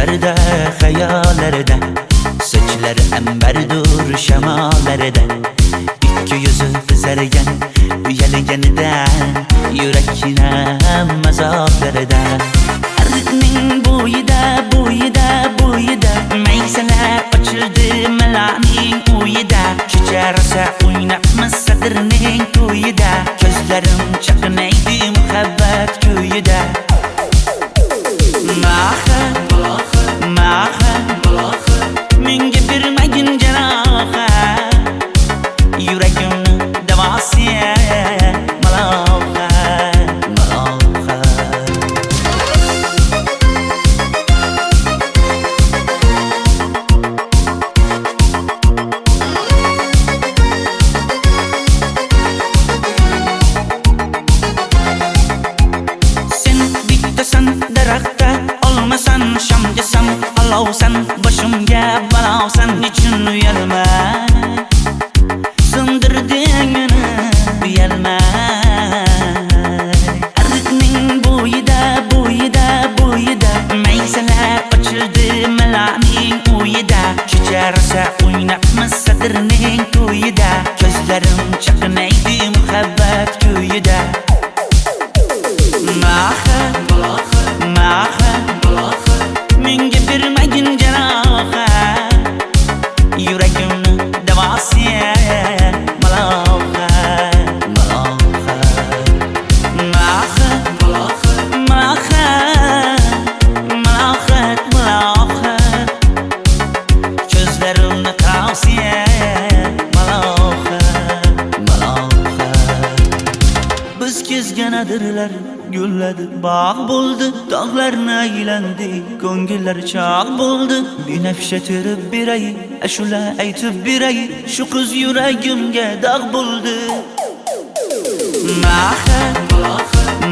Düşlerde, hayallarda, saçları emberdur şemalarda. İki yüzü kızargan, uyalganidan, yurakina mazoblarda. Arıqning bo'yida, bo'yida, bo'yida, maysalar ochildi malaning uyida. Kecha rosa o'ynabmiz sadirning to'yida, ko'zlarim chaqnaydi muhabbat kuyida. Maha, maha, menga bermagin janoha, yuragimni davosi maloha, maloha. Sen bittasan daraxtda, olmasan shamgasan, olovsan boshimga balosan. Nechun uyalma, sindirding meni uyalma. Arıqning bo'yida, bo'yida, bo'yida, maysalar ochildi malaning uyida. Kecha rosa o'ynabmiz sadirning to'yida, ko'zlarim chaqnaydi muhabbat kuyida. Maha, maha, menga bermagin janoha, yuragimni davosi maloha, maloha. Maha, maha, malohat, malohat, ko'zlarimni tavsi maloha, maloha. Biz kezgan adirlar gulladi, bog' bo'ldi, tog'larni aylandi, ko'ngillar chog' bo'ldi. Binafsha terib beray, ashula aytib beray, shu qiz yuragimga dog' bo'ldi. Maha,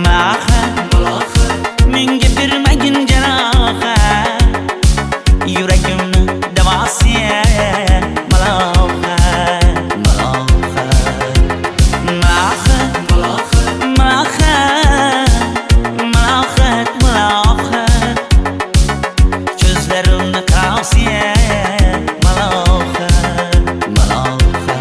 maha, menga bermagin janoha, yuragimni davosi maloha, maloha. Maha, maha, malohat, malohat, ko'zlarimni tavsi maloha, maloha.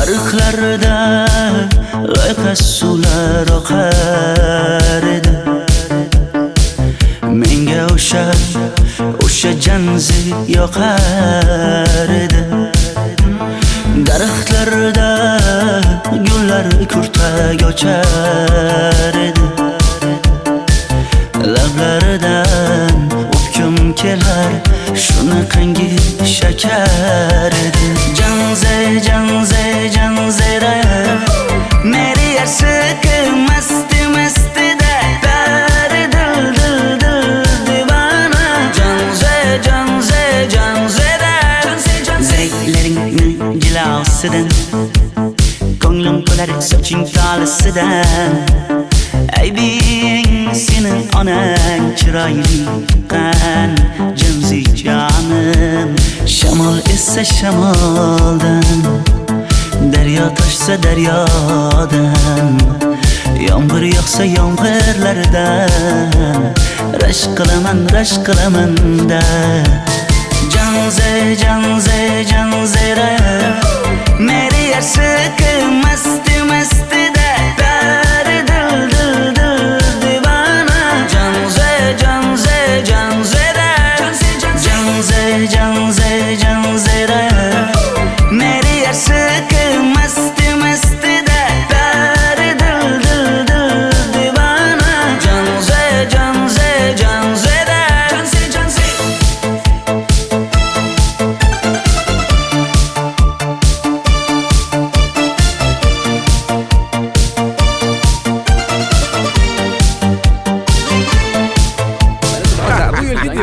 Arıqlarda loyqa suvlar oqar edi, menga o'sha janzi yoqar edi. Daraxtlarda gullar kurtak ochar edi, lablaridan o'pkim kelar, shunaqangi shakar edi. Janze, janze, janzera, meri yarsiqi masti mastida, bari dil dil dil divana. Janze, janze, janzera, zeylaringni jilosidan, ko'nglim to'lar soching tolisidan. Aybing sening onang chiroyli qan, janzi jonim. Shamol essa shamoldan, daryo toshsa daryodan, yomg'ir yog'sa yomg'irlardan, rashk qilaman da. Janze, janze, janzera, meri yarsiqi masti mastida, bari dil dil dil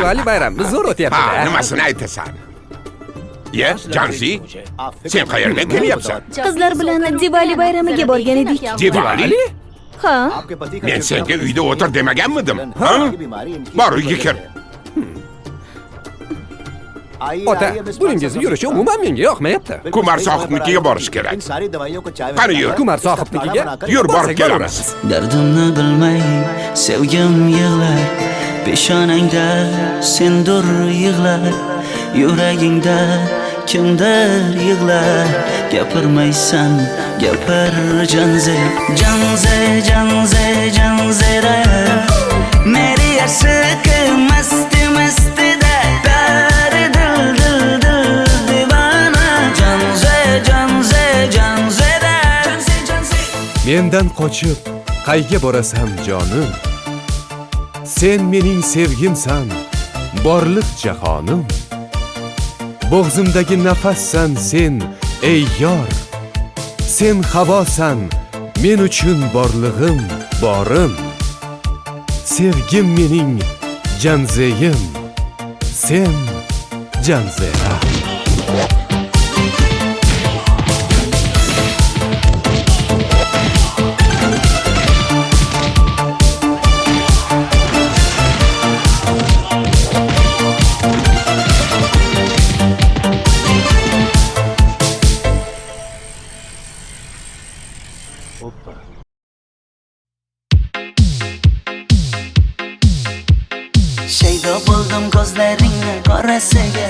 Diwali bayramimiz zo'r Ha, o'tyapti-da. nimasini aytasan? Ye, Janzi, sen qayerdan kelyapsan? Qizlar bilan Diwali bayramiga borgan edik. Diwali? Ha, Men senga uyda o'tir demaganmidim? Ha? Bor, uyga kir. Ota, buningizni yurishi umuman menga yoqmayapti. Kumar sohibnikiga borish kerak. Qani yur. Kumar sohibnikiga Yur, borib borsak kelamiz. Dardimni bilmay sevgim yig'lar, peshonangda sendur yig'lar, yuragingda kimdir yig'lar. Gapirmaysan, gapir Janze, Janze, Janze, Janzera. Meri aşık masti masti da pari dil dil dil divana. Janze, Janze, Janzera. Janze, Janze. Mendan qochib qayga borasan jonim? Sen mening sevgimsan, borliq jahonim. Bo'g'zimdagi nafassan sen, ey yor. Sen havosan, men uchun borlig'im, borim. Sevgim mening Janzeyim, sen Janzera. Shaydo bo'ldim ko'zlaringni qorasiga,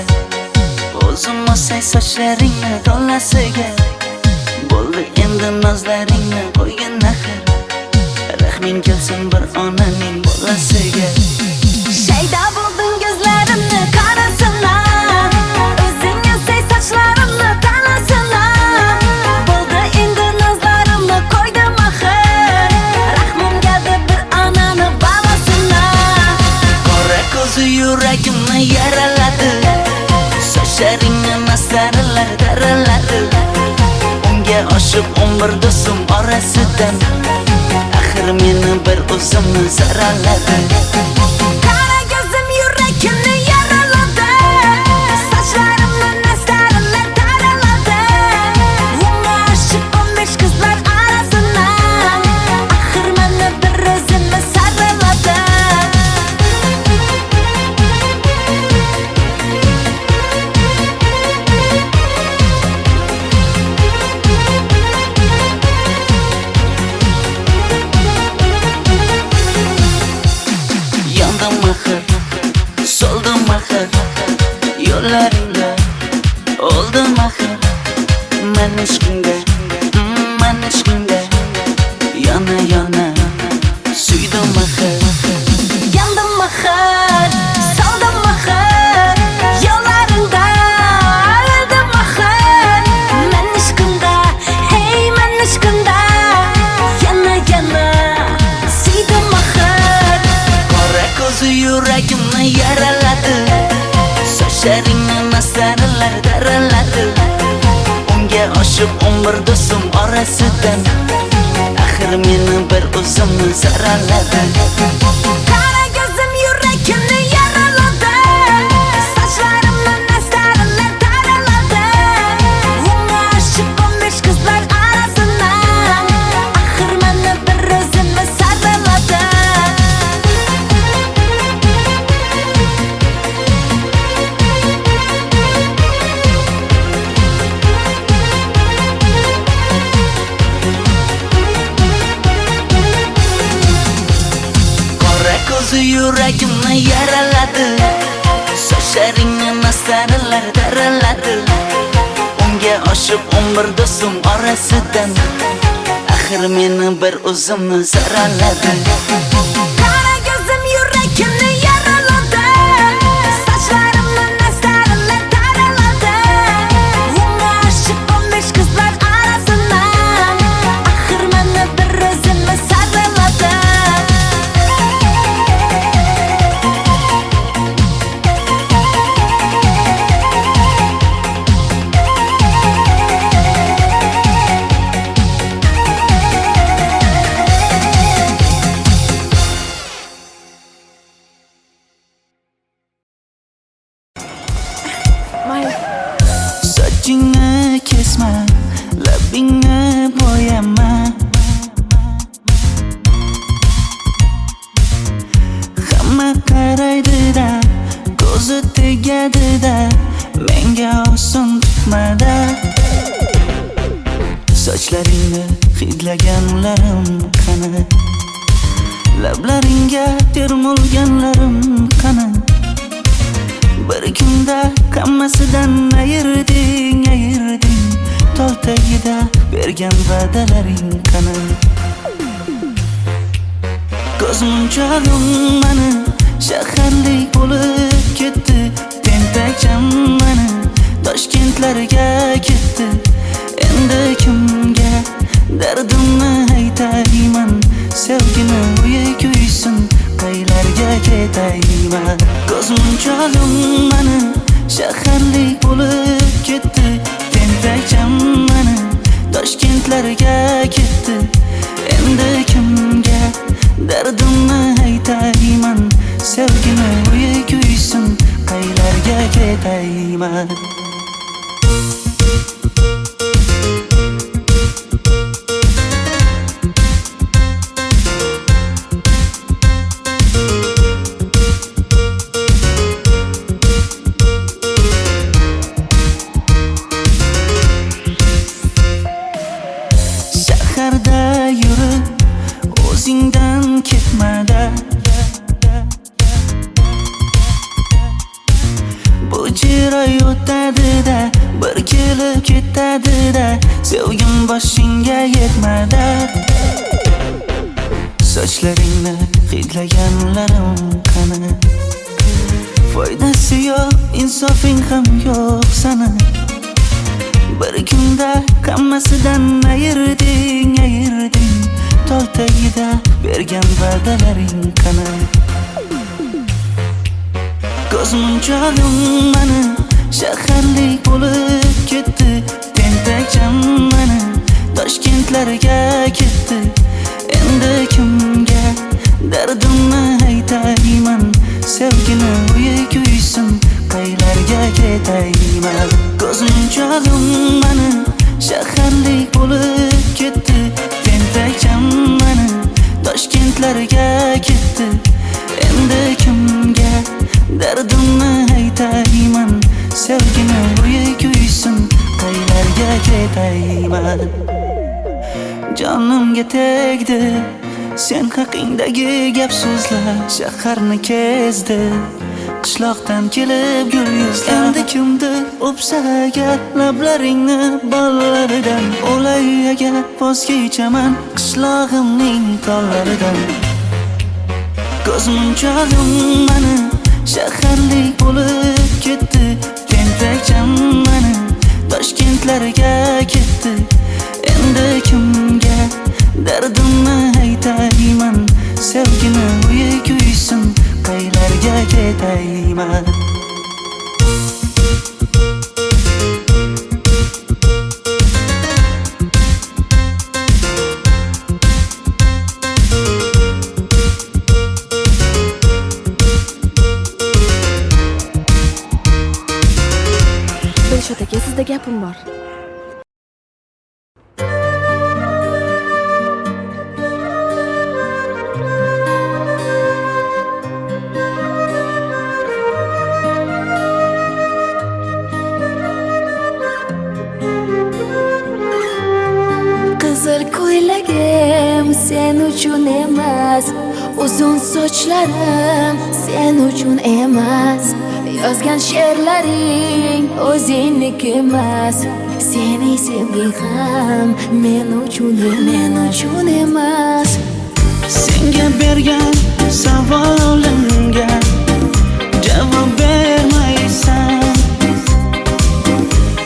o'zim o'say sochlaringni to'lasiga. Bo'ldi endi nozlaringni qo'ygan naxir, rahming kelsin bir onaning bolasiga. shayda bo'lding ko'zlarimni qarasana, o'zing yasay sochlarimni tanasana. Bo'ldi endi nazlarimni qo'ydim axir, rahmim keldi bir onani bolasina. Qora ko'zi yuragimni yaraladi, sochlaringni mastarlar daraladi. Unga oshiq 11 do'stim orasidan, axir meni bir o'zimni zaraladi. Qara ko'zim yuragimni yaraladi, sochlarimni nastarlar taraladi. Unga oshiq 15 qizlar arasina, axir meni bir o'zimni saraladi. Yandım axir, soldim axir, yo'llaringda oldim axir. Men ishqingda, men ishqingda yana yana suydim axir. Yandım axir, soldim axir, yo'llaringda oldim axir. Men ishqimda, hey men ishqimda yana yana suydim axir. Qora ko'zi yuragimni yaraladi, sochlaringni mastarlar daraladi. Unga oshiq 11 do'stim orasidan, axir meni bir o'zimni zaraladi. Qara ko'zim yuragimni yaraladi, sochlarimni nastarlar taraladi. Unga oshiq 15 qizlar arasina, axir meni bir o'zimni saraladi. Qora ko'zi yuragimni yaraladi, sochlaringni mastarlar daraladi. Unga oshiq 11 do'stim orasidan, axir meni bir o'zimni zaraladi. Qara ko'zim yuragimni yaraladi, sochlarimni nastarlar taraladi. Unga oshiq 15 qizlar arasina, axir meni bir o'zimni saraladi. Sochlaringni hidlaganlarim qani? Lablaringga termulganlarim qani? Bir kunda hammasidan ayırding Tol tagida bergan va'dalaring qani? Ko'zmunchog'im mani shaharlik bo'lib ketdi. Tentakcham mani Toshkentlarga ketdi. Endi kimga dardimni aytayman? Sevgini uyi kuysin, qaylarga ketayman? Ko'zmunchog'im mani shaharlik bo'lib ketdi. Tentakcham mani Toshkentlarga ketdi. Endi kimga dardimni aytayman? Sevgini uyi kuysin, qaylarga ketayman? Shaharda yurib o'zingdan ketmada, bu jiroy o'tadi-da, bir kelib ketadi-da, sevgim boshingga yetmada. Sochlaringni hidlaganlarim qani? Foydasi yo'q, insofing ham yo'q sana. Bir kunda hammasidan ayırding Tol tagida bergan va'dalaring qani? Ko'zmunchog'im mani shaharlik bo'lib ketdi. Tentakcham mani Toshkentlarga ketdi. Endi kimga dardimni aytayman? Sevgini uyi kuysin, qaylarga ketayman? Ko'zmunchog'im mani shaharlik bo'lib ketdi. Tentakcham mani Toshkentlarga ketdi. Endi kimga dardimni aytayman? Sevgini uyi kuysin, qaylarga ketayman? Jonimga tegdi sen haqingdagi gap so'zlar, shaharni kezdi qishloqdan kelib gul yuzlar. Endi kimdir o'psa agar lablaringni bollaridan, o'lay agar voz kechaman qishlog'imning tollaridan. Ko'zmunchog'im mani shaharlik bo'lib ketdi. Tentakcham mani Toshkentlarga ketdi. Endi kimga dardimni aytayman? Sevgini uyi kuysin, qaylarga ketayman? Dilshod aka, sizda gapim bor. Qizil ko'ylagim sen uchun emas, uzun sochlarim sen uchun emas, yozgan she'rlaring o'zingniki emas, sening sevging ham men uchun emas. Senga bergan savolimga javob bermaysan.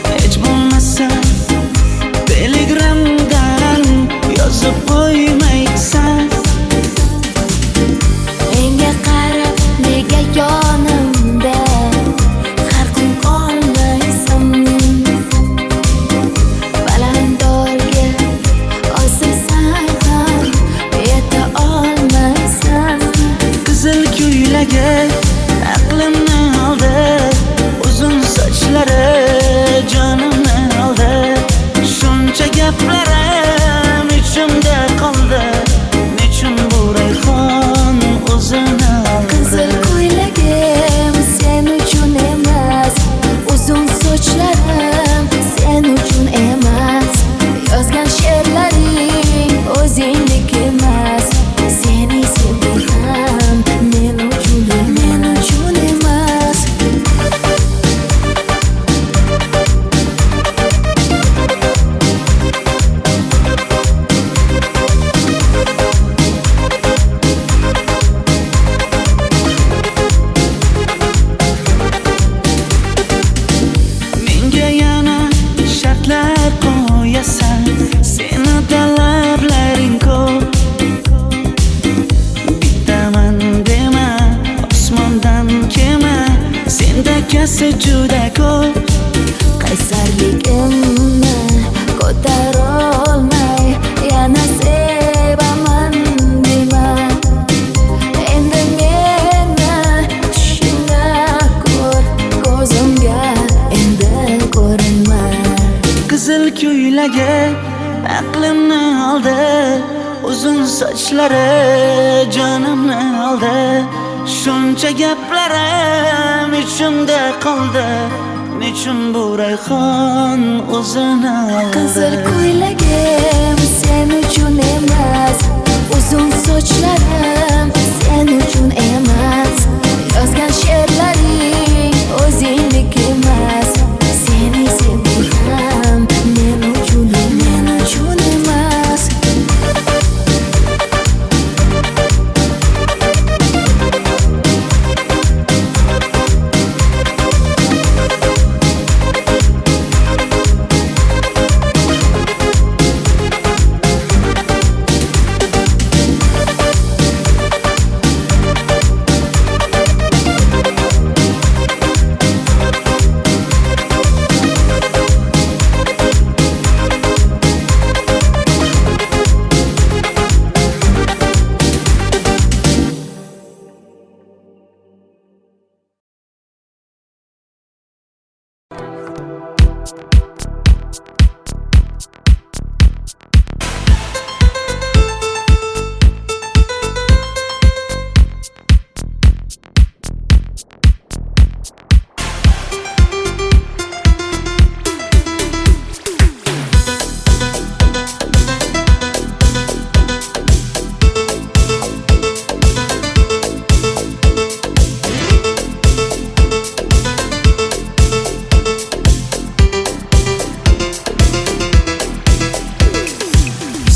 Hech bo'lmasa Telegramdan yozib qo'ymaysan. Menga qarab nega yonimda har kun qolmaysan? Balandorga osilsang ham yeta olmaysan. Qizil ko'ylagi aqlimni oldi. esa juda ko'p. qaysarligimni ko'tarolmay yana sevaman dema. Endi meni tushingda ko'r, ko'zimga endi ko'rinma. Qizil ko'ylagi aqlimni oldi, uzun sochlari jonimni oldi. Shuncha gaplarim ichimda qoldi, nechun bu rayhon o'zini oldi. Qizil ko'ylagim sen uchun emas, uzun sochlarim sen uchun emas. Yozgan she'rlaring o'zingdek emas. Seni sevdim men uchun emas.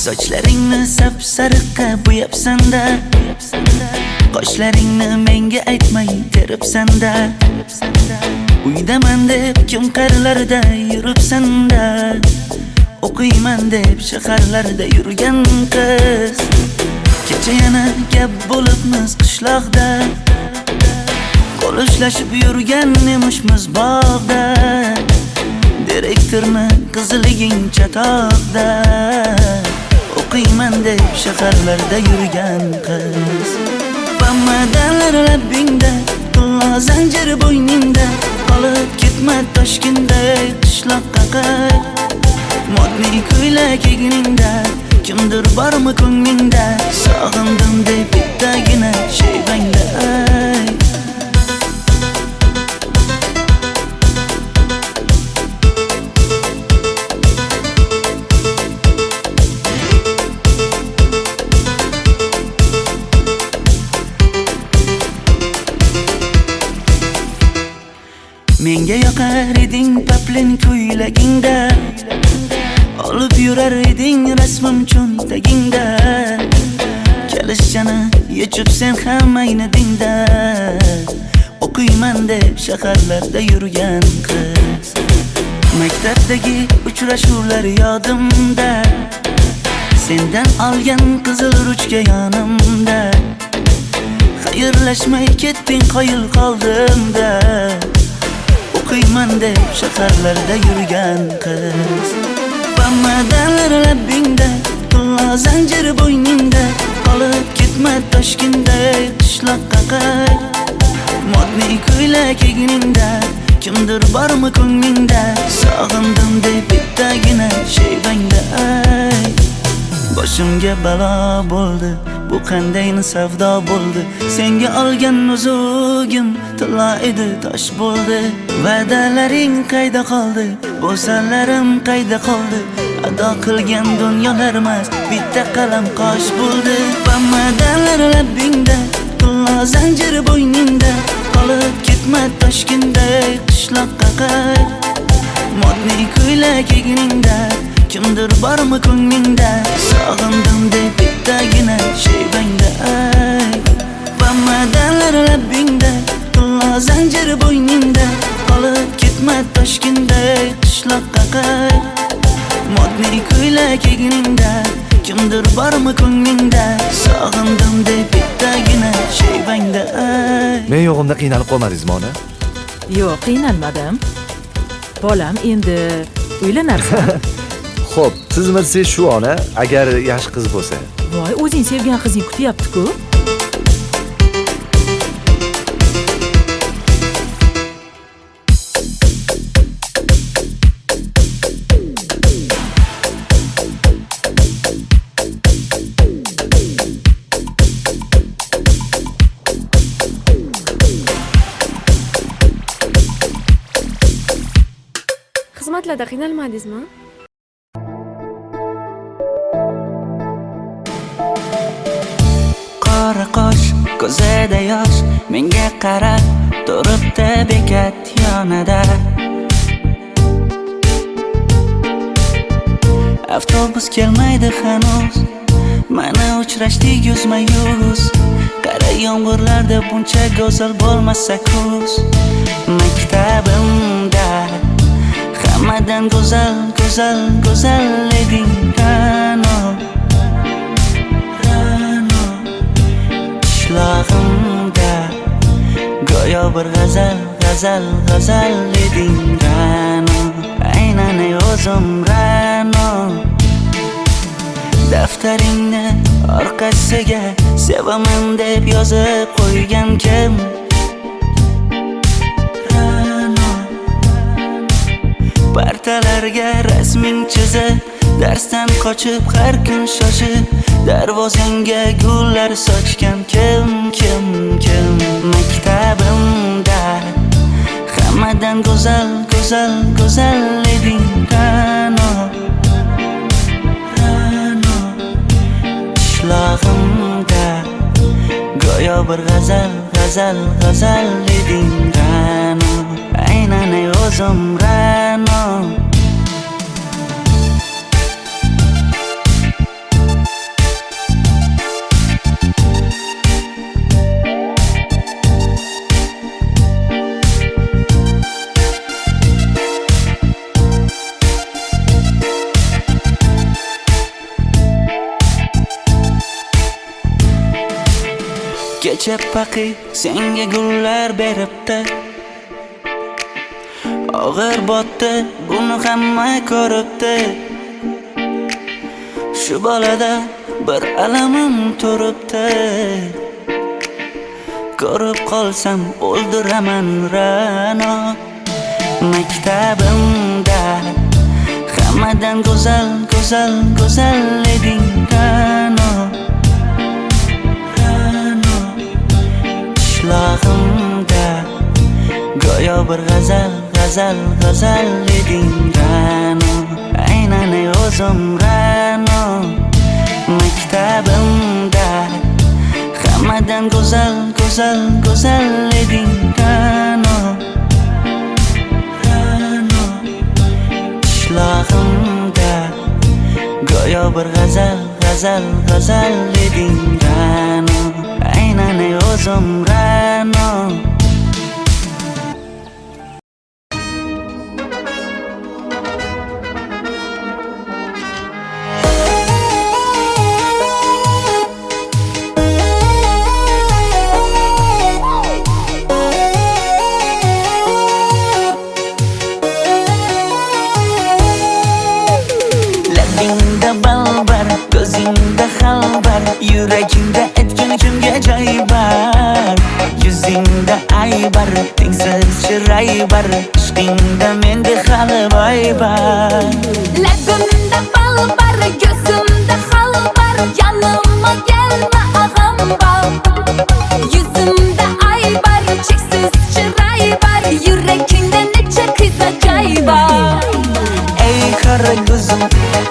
Sochlaringni sap-sariqqa bo'yabsan-da, qoshlaringni menga aytmay teribsan-da. Uydaman deb kim qarlarda yuribsan-da, o'qiyman deb shaharlarda yurgan qiz. Kecha yana gap bo'libmiz qishloqda, qo'l ushlashib yurgan emishmiz bog'da. Direktorni qiziliging chatoqda, o'qiyman deb shaharlarda yurgan qiz. Bamadanlar labbingda, tilla zanjir bo'yningda, qolib ketma Toshkentda qishloqqa qayt. Modniy ko'ylak egningda, kimdir bormi ko'nglingda, sog'indim deb bittagina shevangda ayt. Menga yoqar eding paplin ko'ylagingda, olib yurar eding rasmim cho'ntagingda. Kalishchani yechib sen ham aynadingda, o'qiyman deb shaharlarda yurgan qiz. Maktabdagi uchrashuvlar yodimda, sendan olgan qizil ruchka yonimda. Xayrlashmay ketding qoyil qoldimda, o'qiyman deb shaharlarda yurgan qiz. Bamadanlar labbingda, tilla zanjir bo'yningda, qolib ketma Toshkentda qishloqqa qayt. Modniy ko'ylak egningda, kimdir bormi ko'nglingda, sog'indim deb bittagina shevangda ayt. Boshimga balo bo'ldi, bu qanday savdo bo'ldi. Senga olgan nuzugim tilla edi, tosh bo'ldi. Va'dalaring qayda qoldi, bo'salarim qayda qoldi. Ado qilgan dunyolar emas, bitta qalam qosh bo'ldi. Bamadanlar labbingda, tilla zanjir bo'yningda, qolib ketma Toshkentda qishloqqa qayt. Modniy ko'ylak egningda, kimdir bormi ko'nglingda, sog'indim deb bittagina shevangda ayt. Bamadanlar labbingda, tilla zanjir bo'yningda, qolib ketma Toshkentda qishloqqa qayt. Modniy ko'ylak egningda, kimdir bormi ko'nglingda, sog'indim deb bittagina shevangda ayt. Men yo'g'imda qiynalib qolmadingizmi ona? Yo'q, qiynalmadim. Bolam, endi uylanarsan. Xo'p, siz shu ona agar yaxshi qiz bo'lsa. Voy, o'zing sevgan qizing kutyapti-ku. Xizmatlarda qiynalmadingizmi? Qora qosh, ko'zida yosh, menga qarab turibdi bekat yonida. Avtobus kelmaydi hanuz, mana uchrashdik yuzma-yuz. Qara yomg'irlarda buncha go'zal bo'lmasa kuz. Maktabimda hammadan go'zal, go'zal, go'zal eding Ra'no. Qishlog'imda go'yo bir g'azal, g'azal, g'azal eding Ra'no. Aynan o'zim Ra'no. Daftaringni orqasiga sevaman deb yozib qo'ygan kim? Partalarga rasming chizib, darsdan qochib har kun shoshib, darvozangga gullar sochgan kim? Maktabimda hammadan go'zal, go'zal, go'zal eding Ra'no. Qishlog'imda go'yo bir g'azal, g'azal, g'azal eding Ra'no. Aynan o'zim Ra'no. Kecha paqi senga gullar beribdi, og'ir botdi, buni hamma ko'ribdi. Shu bolada bir alamim turibdi, ko'rib qolsam o'ldiraman Ra'no. Maktabimda hammadan go'zal, go'zal, go'zal eding Ra'no. Qishlog'imda go'yo bir g'azal, g'azal, g'azal eding Ra'no. Aynan o'zim Ra'no. Maktabimda hammadan go'zal, go'zal, go'zal eding Ra'no. Qishlog'imda go'yo bir g'azal, g'azal, g'azal eding Ra'no. Aynan o'zim Ra'no. Labingda balbar, ko'zingda xalbar, yuragingda etgan kimga joy bar. Yuzingda aybar, tengsiz chiray bar, ishqingda menda hali boy bar. Labimda balbar, ko'zimda xalbar, yanıma gelme ağam bal. Yuzimda aybar, cheksiz chiray bar, yuragingda necha qiza joy bar. Ey qara ko'zim,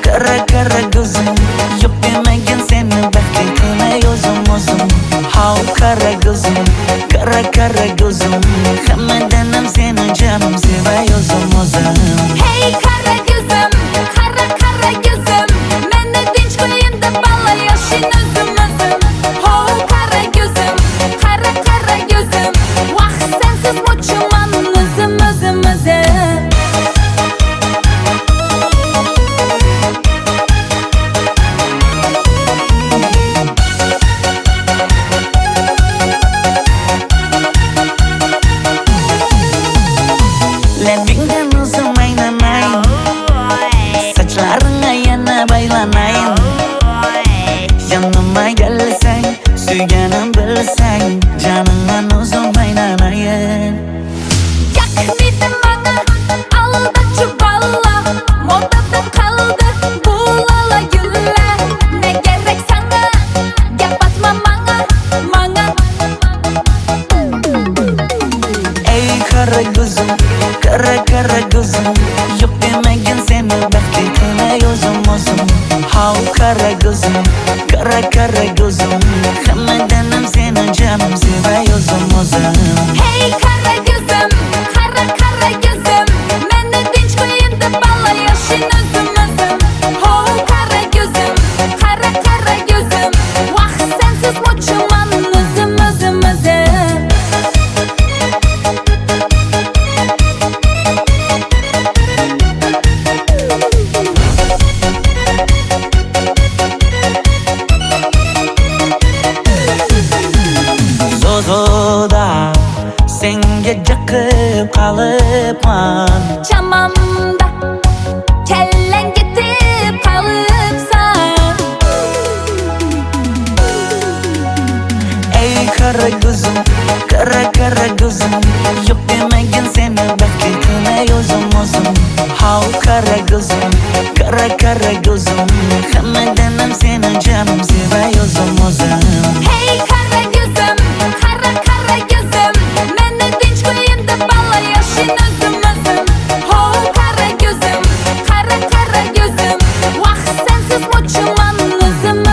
qara qara ko'zim, yo'q demagan seni baxtli qilay o'zim. Hav qara ko'zim, qara qara ko'zim, hammadan ham seni jonim sevay o'zim. Hey qara ko'zim, qara qara ko'zim, meni tinch qo'yinda balla yoshing o'zim. Hav qara ko'zim, qara qara ko'zim, vaqt sensiz mo'chiman o'zim. Kara kara gözüm Hammadanam seni canım sevay o'zim Hey kara gözüm, kara kara gözüm Meni tinch qo'yin deb balla yashin o'zim Ho kara gözüm, kara kara gözüm Vaqt sensiz mo'chiman o'zim Zozoda senga jiqib qolibman Chamamda kellang ketib qolibsan Ey kara gözüm kara kara gözüm Yok demagin seni baxtli qilay o'zim How kara gözüm kara gözüm Hammadanam seni canım sevay o'zim Hey kara gözüm, kara kara gözüm Meni tinch qo'yin deb balla yashin o'zim Ho kara gözüm, kara kara gözüm Vaqt sensiz mo'chiman o'zim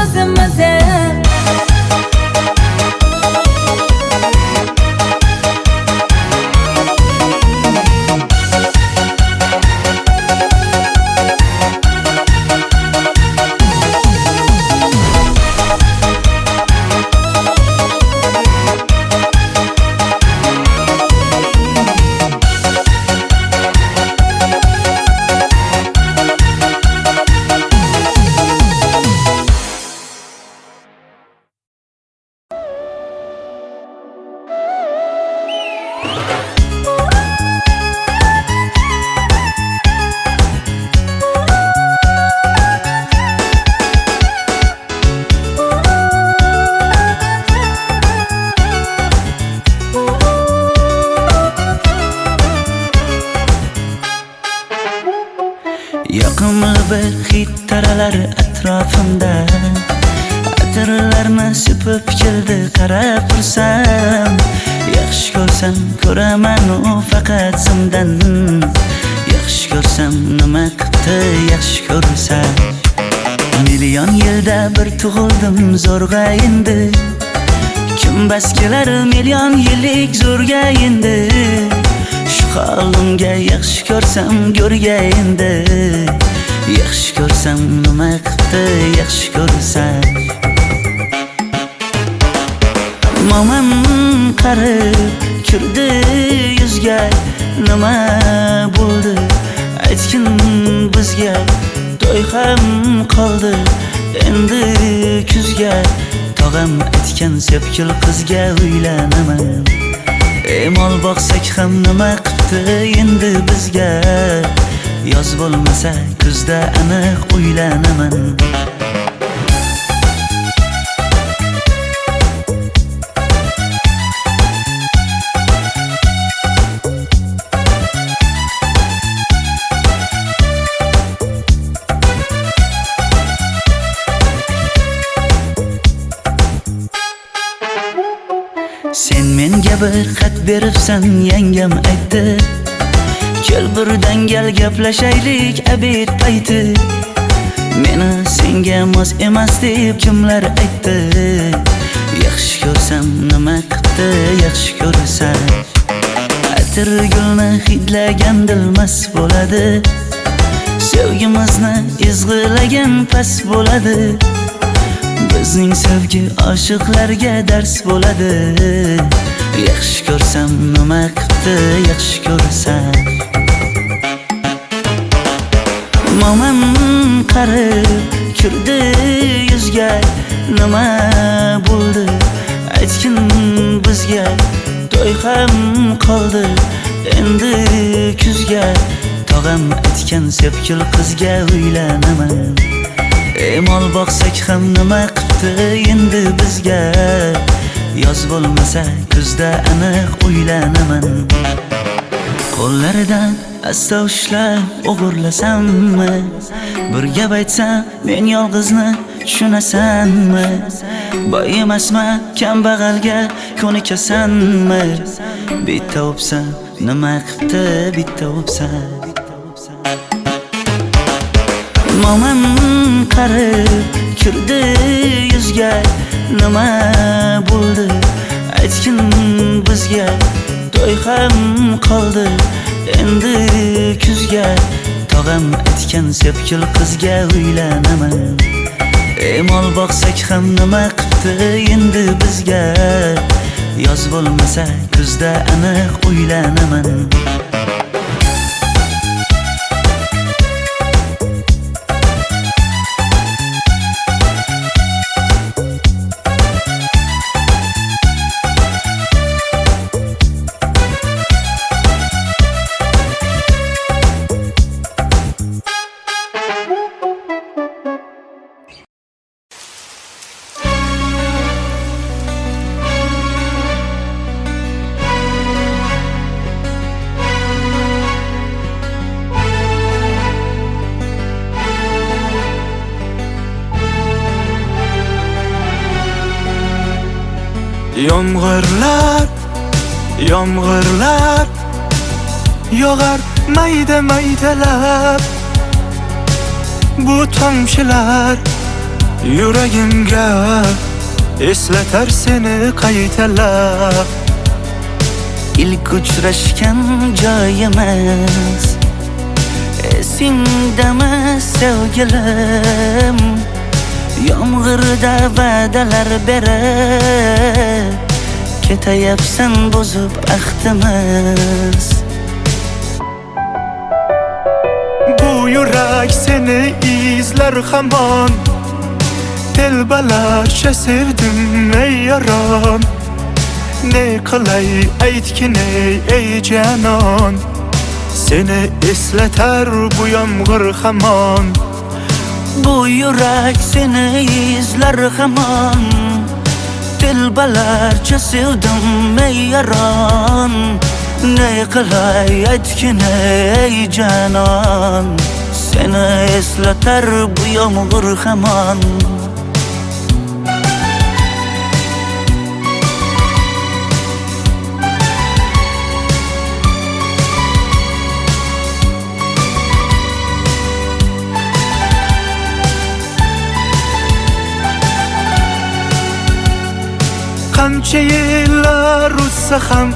Yoqimli bir hid taralar atrofimda Atirlarni sepib keldi qarab tursam Yaxshi ko'rsam ko'raman u faqat simdan Yaxshi ko'rsam nima qildi yaxshi ko'rsam Million yilda bir tug'ildim zo'rg'a endi Kim bas kelar million yillik zo'rga endi Shu holimga yaxshi ko'rsam go'rga endi Yaxshi ko'rsam nima qildi yaxshi ko'rsam Momam qarib kirdi yuzga Nima bo'ldi aytgin bizga To'y ham qoldi endi kuzga Tog'am aytgan sepkil qizga uylanaman Mol boqsak ham nima qildi endi bizga Yoz bo'lmasa kuzda aniq uylanaman Sen menga bir xat beribsan yangam aytdi Kel birdan gal gaplashaylik abid payti Meni senga mos emas deb kimlar aytdi Yaxshi ko'rsam nima qildi yaxshi ko'rsam Atir gulni hidlagan dilmas bo'ladi Sevgimizni izg'ilagan pas bo'ladi Bizning sevgi oshiqlarga dars bo'ladi Yaxshi ko'rsam nima qildi yaxshi ko'rsam Momam qarib kirdi yuzga Nima bo'ldi aytgin bizga To'y ham qoldi endi kuzga Tog'am aytgan sepkil qizga uylanaman Mol boqsak ham nima qildi endi bizga Yoz bo'lmasa kuzda aniq uylanaman Qo'llaridan asta ushlab o'g'irlasammi Bir gap aytsam men yolg'izni tushunasanmi Boy emasman kambag'alga ko'nikasanmi Bitta o'psam nima qildi bitta o'psam Mo'min qarib kirdi yuzga, nima bo'ldi aytgin bizga. To'y ham qoldi endi kuzga, tog'am aytgan sepkil qizga uylanaman. Mol boqsak ham nima qipti endi bizga, yoz bo'lmasa kuzda aniq uylanaman. Yomg'irlar, yomg'irlar yog'ar mayda maydalab. Bu tomchilar yuragimga eslatar seni qaytalab. İlk uchrashgan joyimiz esingdami sevgilim? Yomg'irda va'dalar berib ketayapsan bozib ahdimiz. Bu yurak seni izler hamon, telbalarcha sevdim ey yaron. Ne qilay aytgin ey canon, seni eslatar bu yomg'ir hamon. Bu yurak seni izler hamon, telbalarcha sevdim ey yaron. Ne qilay aytgin ey canon, seni eslatar bu yomg'ir hamon. Qancha yillar o'tsa ham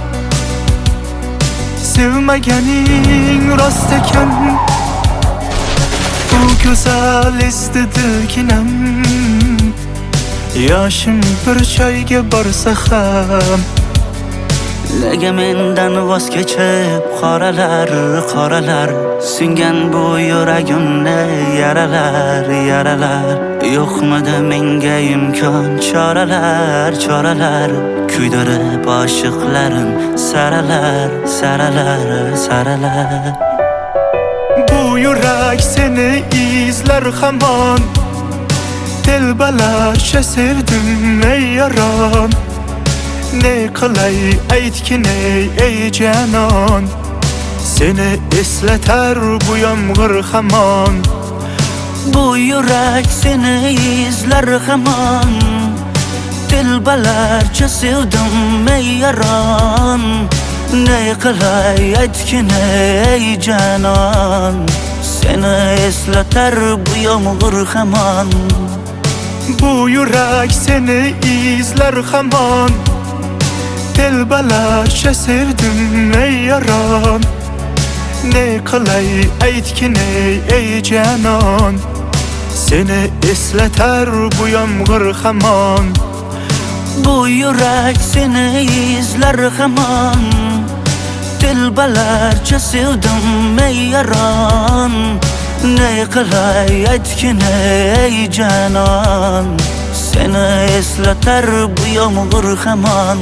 sevmaganing rost ekan. Bu go'zal esdi dilginam, yoshim bir joyga borsa ham. Nega mendan voz kechib qoralar, qoralar singan bu yuragimni yaralar, yaralar. Yo'qmidi menga imkon choralar, choralar kuydirib oshiqlarim saralar, saralar, saralar. Bu yurak seni izler hamon, telbalarcha sevdim ey yaron. Ne qilay aytgin ey canon, seni eslatar bu yomg'ir hamon. Bu yurak seni izler hamon, telbalarcha sevdim ey yaron. Ne qilay aytgin ey canon, seni eslatar bu yomg'ir hamon. Bu yurak seni izler hamon, telbalarcha sevdim ey yaron. Ne qilay aytgin ey canon, seni eslatar bu yomg'ir hamon. Bu yurak seni izler hamon, telbalarcha sevdim ey yaron. Ne qilay aytgin ey canon, seni eslatar bu yomg'ir hamon.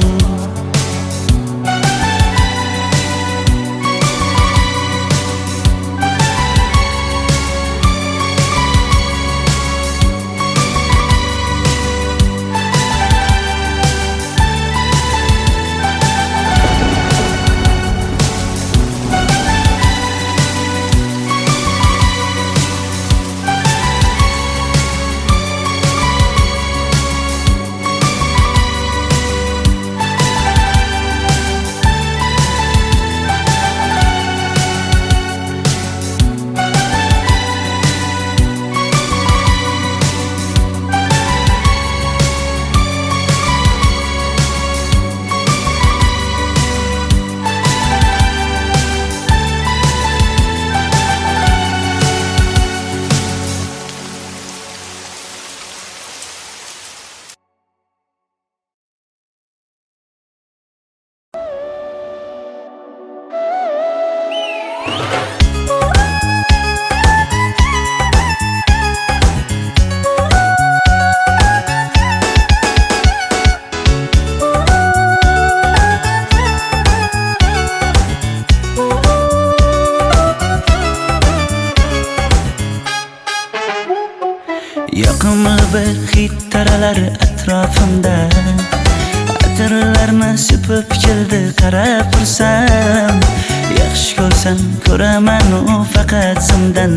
taralar atrofimda. Atirlarni sepib keldi qarab tursam, yaxshi ko'rsam ko'raman u faqat simdan.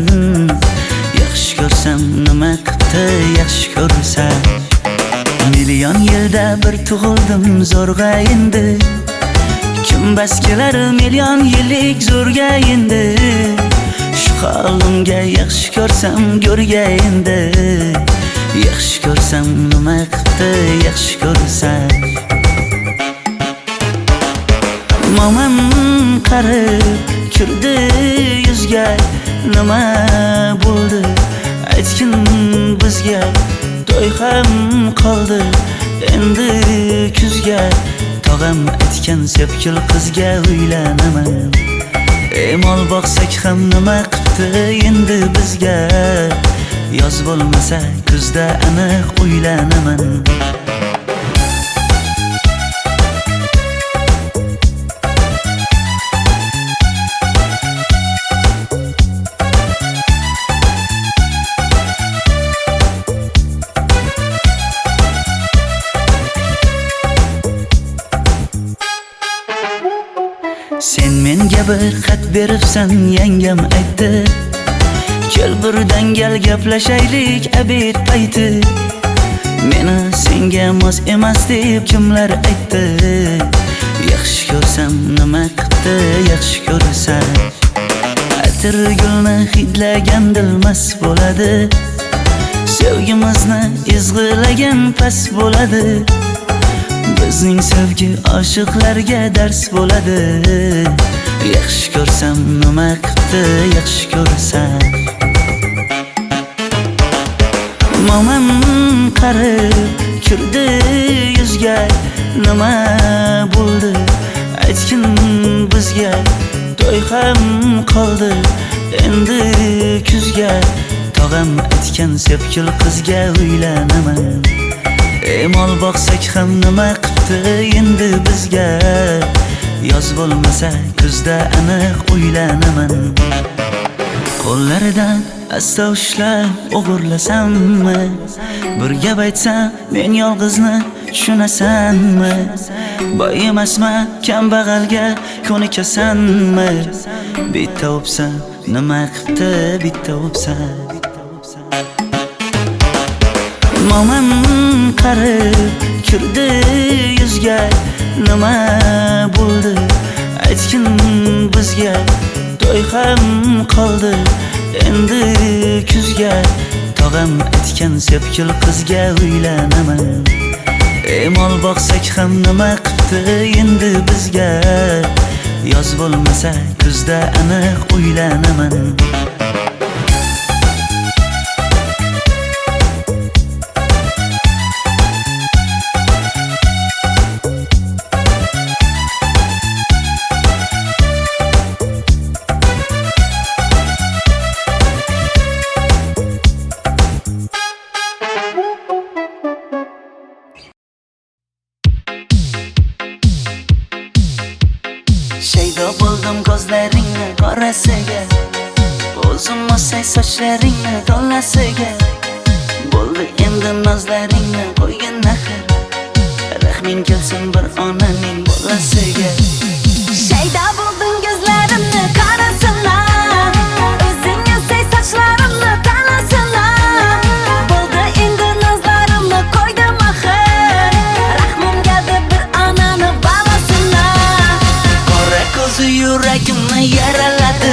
Yaxshi ko'rsam nima qildi yaxshi ko'rsam. Million yilda bir tug'ildim zo'rg'a endi. Kim bas kelar million yillik zo'rga endi. Shu holimga yaxshi ko'rsam go'rga endi. Yaxshi ko'rsam nima qildi yaxshi ko'rsam. Momam qarib kirdi yuzga, nima bo'ldi aytgin bizga. To'y ham qoldi endi kuzga, tog'am aytgan sepkil qizga uylanaman. Mol boqsak ham nima qildi endi bizga. Yoz bo'lmasa kuzda aniq uylanaman. Sen menga bir xat beribsan, yangam aytdi. Kel birdan gal gaplashaylik abid payti. Meni senga mos emas deb kimlar aytdi. Yaxshi ko'rsam nima qildi yaxshi ko'rsam. Atir gulni hidlagan dilmas bo'ladi. Sevgimizni izg'ilagan pas bo'ladi. Bizning sevgi oshiqlarga dars bo'ladi. Yaxshi ko'rsam nima qildi yaxshi ko'rsam. Momam qarib kirdi yuzga, nima bo'ldi aytgin bizga. To'y ham qoldi endi kuzga, tog'am aytgan sepkil qizga uylanaman. Mol boqsak ham nima qildi endi bizga. Yoz bo'lmasa kuzda aniq uylanaman. Qo'llaridan asta ushlab o'g'irlasammi? Bir gap aytsam men yolg'izni tushunasanmi? Boy emasman kambag'alga ko'nikasanmi? Bitta o'psam nima qildi bitta o'psam. Momam qarib kirdi yuzga, nima bo'ldi aytgin bizga. To'y ham qoldi endi kuzga, tog'am aytgan sepkil qizga uylanaman. Mol boqsak ham nima qildi endi bizga. Yoz bo'lmasa kuzda aniq uylanaman. Shaydo bo'ldim ko'zlaringni qorasiga, o'zim o'say sochlaringni to'lasiga. Bo'ldi endi nozlaringni qo'ygin axir, rahming kelsin bir onaning bolasiga. Shaydo bo'ldim ko'zlarimni qarasınlar, o'zing o'say sochlarimni to'lasilar. Bo'ldi endi nozlarimni qo'ydim axir, rahmim keldi bir onani bolasilar. Qora ko'zi yuragimni yaraladi,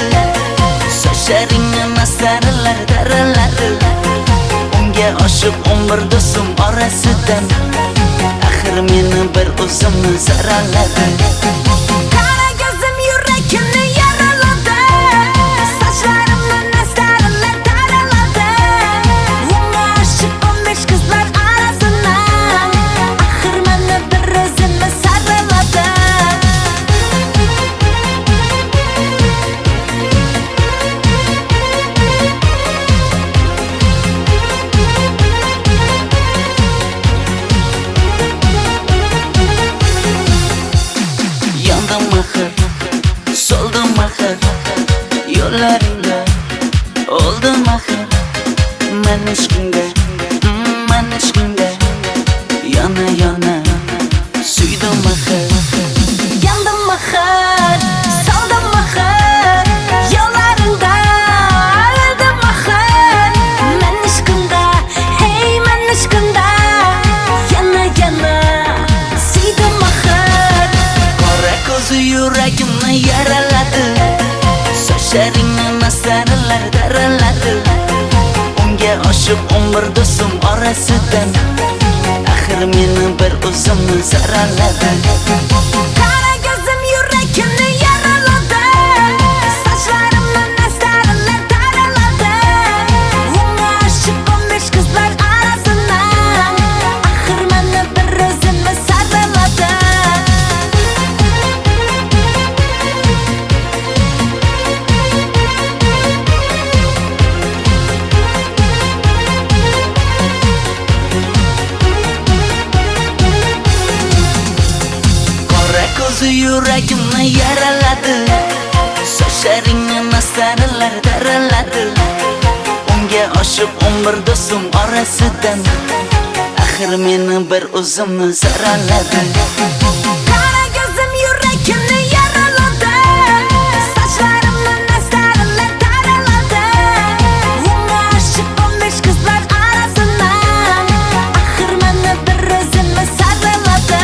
sochlaringni mastarlar daraladi. Unga oshiq 11 do'stim orasidan, axir meni bir o'zimni zaraladi. Qara ko'zim yuragimni yaraladi, sochlarimni mastarlar daraladi. Unga oshiq 15 qizlar orasidan, axir meni bir o'zimni zaraladi. umr do'stim orasidan axir meni bir o'zimni saraladi. Qara ko'zim yuragimni yaraladi, sochlarimni nastarillar taraladi. Unga oshiq 15 qizlar arasidan axir meni bir o'zimni saraladi. Qora ko'zi yuragimni yaraladi, sochlaringni nastarillar taraladi. Unga oshiq 11 do'stim orasidan axir meni bir o'zimni saraladi. Qara ko'zim yuragimni yaraladi, sochlarimni nastarillar taraladi. Unga oshiq 15 qizlar arasidan axir meni bir o'zimni saraladi.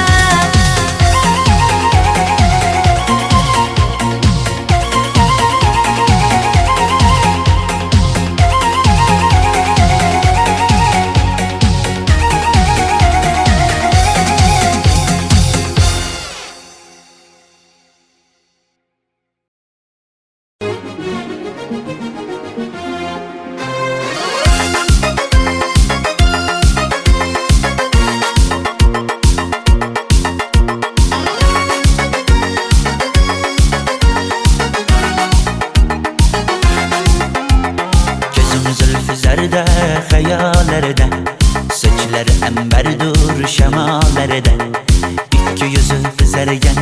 Gözüm zülfü zerde hayallerden, saçları emberdur şemalardan. İki yüzü kızargan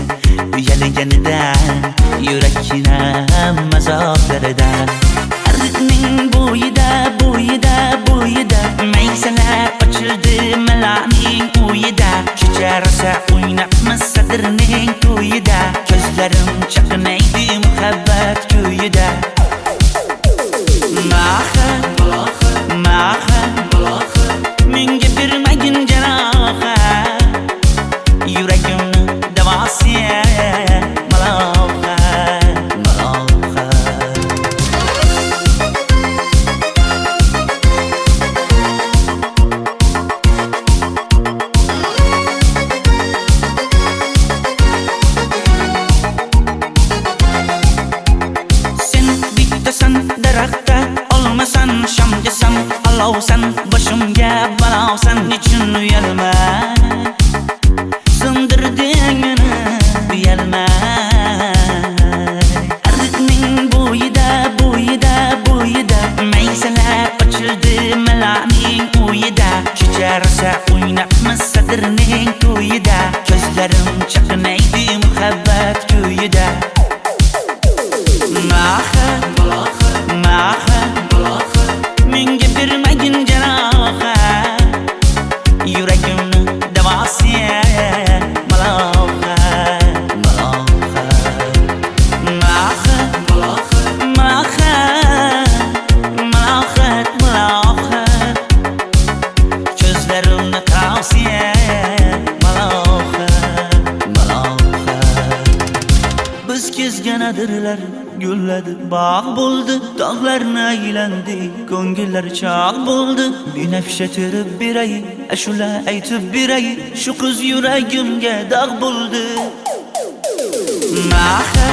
uyalganidan, yurakine mazoklardan. Arıqning bo'yida maysalar ochildi malaning uyida. Kecha rosa o'ynabmiz sadrning to'yida, ko'zlarim chaqnaydi muhabbat kuyida. Maha, menga bermagin jarohat, yuragimni davosi maloha. Sen bittasan daraxtda, olmasan shamgasan, olovsan boshimga balosan. Nechun uyalma, sindirding meni uyalma. Arıqning bo'yida maysalar ochildi malaning uyida. Kecha rosa o'ynabmiz sadrning to'yida, ko'zlarim chaqnaydi muhabbat kuyida. Maha, menga bermagin jarohat, yuragimni davosi maloha. Maloha, ko'zlarimni tavsiya maloha. Biz kezgan adirlar gulladi, bog' bo'ldi, tog'larni aylandi, ko'ngillar chog' bo'ldi. Binafsha terib beray, ashula aytib beray, shu qiz yuragimga dog' bo'ldi. Maha,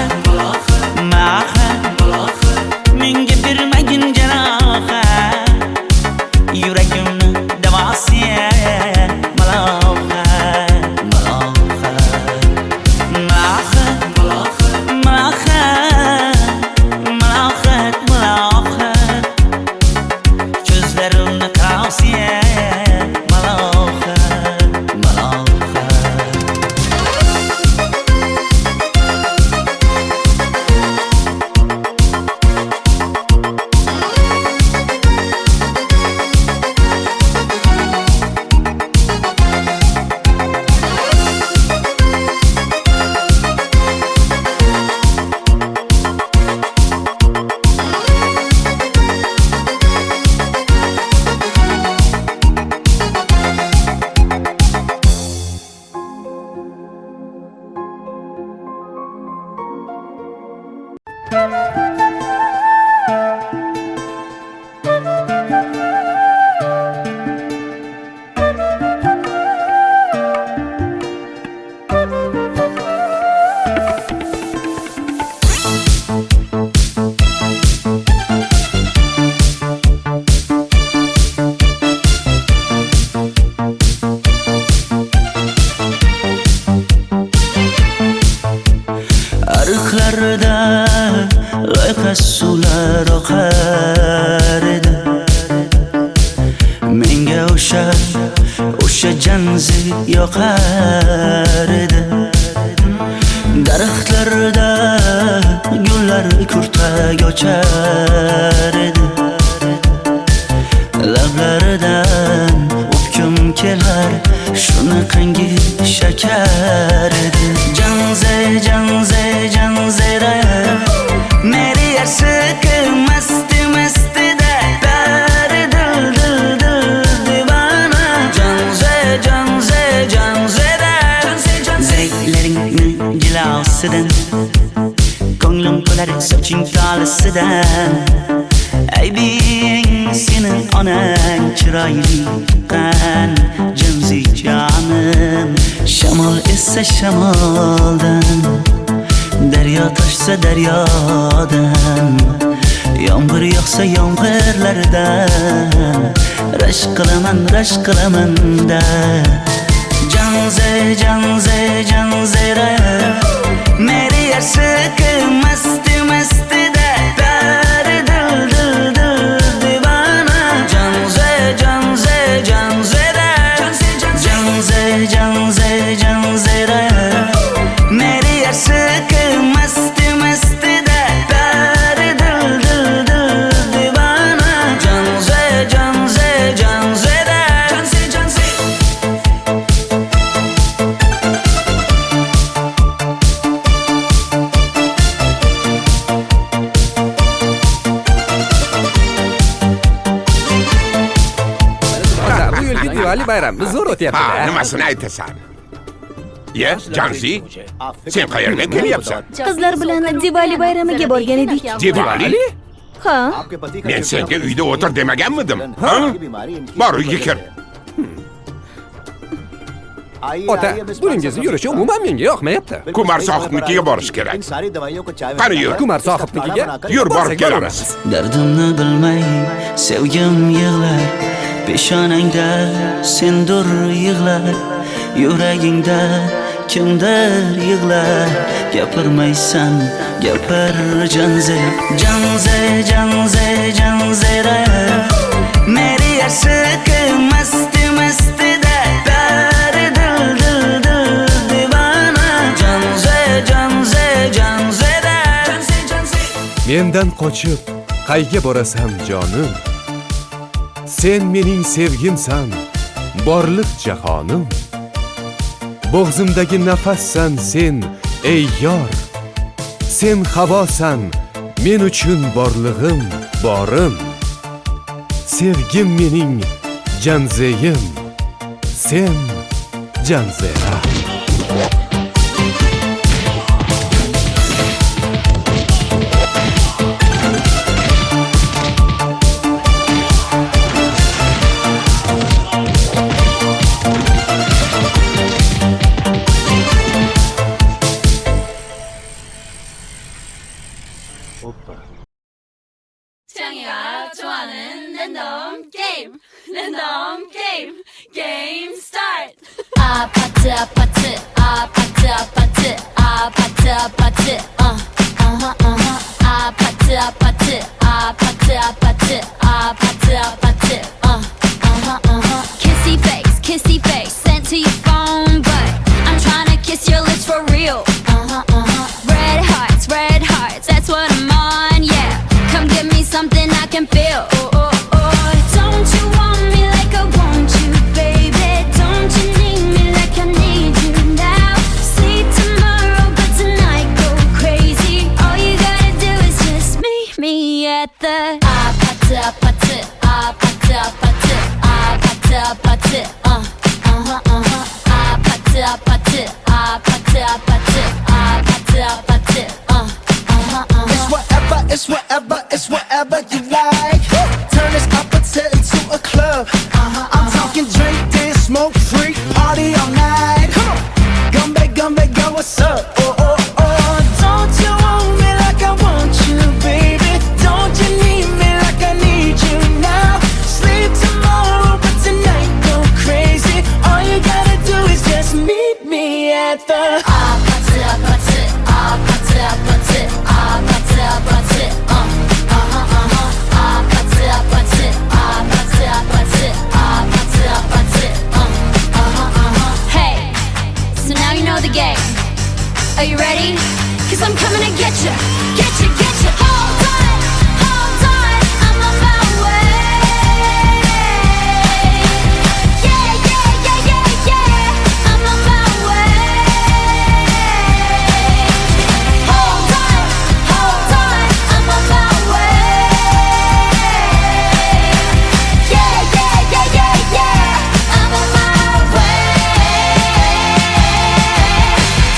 menga bermagin jarohat, yuragimni davosi maloha. Ko'zlarimni tavsiya maloha. janzi yoqar edi. Daraxtlarda gullar kurtak ochar edi. Lablaridan o'pkim kelar, shunaqangi shakar edi. Janze janze janzera meri yarsiqi masti mastida bari dil dil dil divana. Janze janze janzera zeylaringni jilosidan ko'nglim to'lar soching tolisidan. Aybing senin onang chiroyli qan janzi jonim. Shamol essa shamoldan, daryo toshsa daryodan, yomg'ir yog'sa yomg'irlardan rashk qilaman da. Janze janze janzera meri yarsiqi masti mastida bari dil dil dil divana. Janze janze janzera janze janze janzera meri yarsiqi masti mastida bari dil dil dil divana. Janze janze janzera Bu yilgi Diwali bayrami zo'r Ha, o'tyapti-da. nimasini aytasan? Ye, Janzi, sen qayerga kelyapsan? Qizlar bilan Diwali bayramiga borgan edik. Diwali? Ha? Men senga uyda o'tir demaganmidim? Ha? Bor uyga kir. Ota, buningizni yurishi umuman menga yoqmayapti. Kumar sohibnikiga borish kerak. Qani yur. Kumar sohibnikiga Yur, borib borsak kelamiz. Dardimni bilmay sevgim yig'lar, peshonangda sendur yig'lar, yuragingda kimdir yig'lar. Gapirmaysan gapir janze janze janze janzera meri yarsiqi masti mastida bari dil dil dil divana. Janze janze janzera Mendan qochib qayga borasan jonim? Sen mening sevgimsan, borliq jahonim. Bo'g'zimdagi nafassan sen, ey yor. Sen havosan, men uchun borlig'im, borim. Sevgim mening janzeyim, sen janzera. 창이가 좋아하는 랜덤 게임 게임 스타트. 아파트 아파트 아파트 아파트 아파트 아파트 아파트 아파트 아파트 아파트 아파트 아파트 kissy face sent to your phone, but I'm trying to kiss your lips for real. Red hearts, that's what I'm on, yeah. Come give me something I can feel. Don't you want me like I want you, baby? Don't you need me like I need you now? See tomorrow, but tonight go crazy. All you gotta do is just meet me at the 아파트 아파트 아파트 아파트 아파트 아파트 아파트 아파트 아파트 아파트 아파트 아파트 It's whatever you like. Turn this apache into a club. I'm talking drink, dance, smoke, freak, party all night. Come on, go, what's up? Don't you want me like I want you, baby? Don't you need me like I need you now? Sleep tomorrow, but tonight go crazy. All you gotta do is just meet me at the 아파트 아파트 아파트 아파트 아파트 아파트 아파트 아파트 아파트 아파트 아파트 아파트 know the game. Are you ready? Cause I'm coming to get you, get you, get you. Hold on, I'm on my way. Yeah, yeah, yeah, yeah, yeah, I'm on my way. Hold on, I'm on my way. Yeah, yeah, yeah, yeah, yeah, I'm on my way.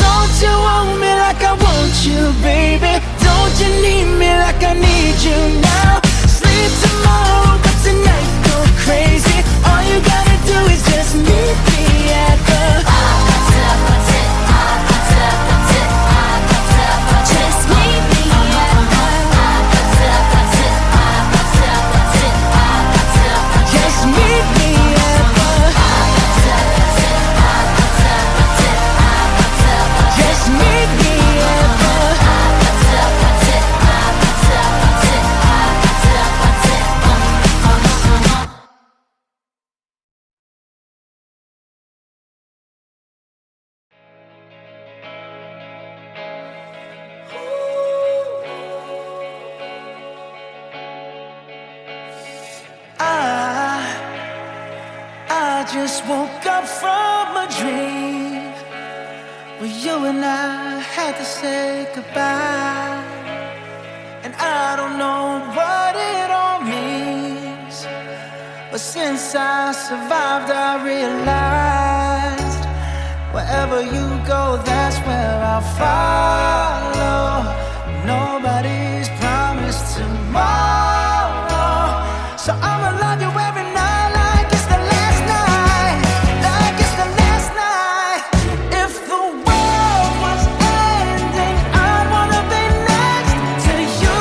Don't you want me like I want you, baby? Don't you need me like I need you now? Sleep tomorrow, but tonight go crazy. All you gotta do is just meet me at the Just meet me at Just meet me at the Just meet me at the I just woke up from a dream where you and I had to say goodbye. And I don't know what it all means, but since I survived I realized wherever you go, that's where I'll follow. Nobody's promised tomorrow, so I'ma love you every night like it's the last night, like it's the last night. If the world was ending, I'd wanna be next to you.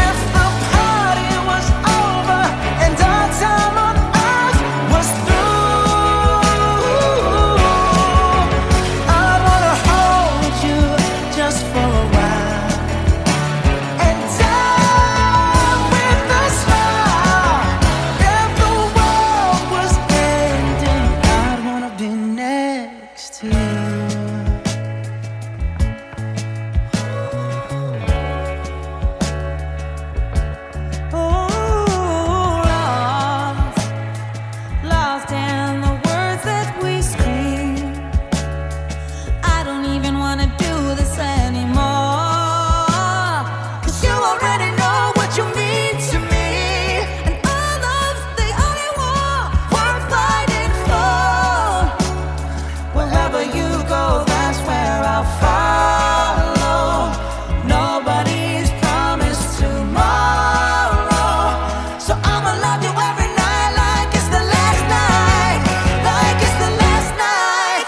If the party was over and our time on earth was through, I'd wanna hold you just for a while and die with a smile. If the world was ending, I'd wanna be next to you. Lost in the words that we scream. I don't even wanna do this anymore, 'cause you already know what you mean to me, and our love's the only war worth fighting for. Wherever you go, that's where I'll follow. Nobody's promised tomorrow, so I'ma love you every night like it's the last night, like it's the last night.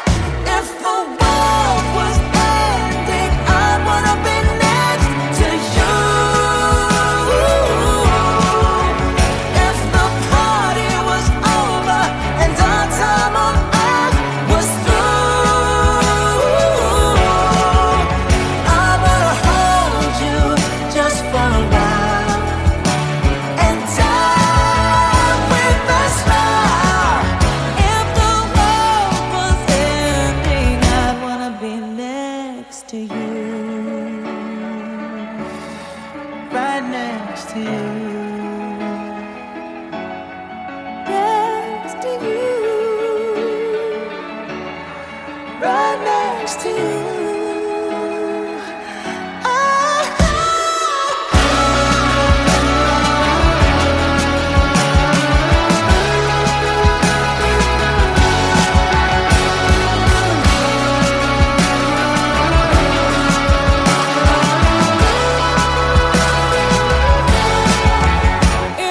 If the world was ending, I'd wanna be next to you. If the party was over and our time on earth was through, I wanna hold you just for a while and die with a smile. If the world was ending, I'd wanna be next to you. Right next to you. Next to you. Right next to you.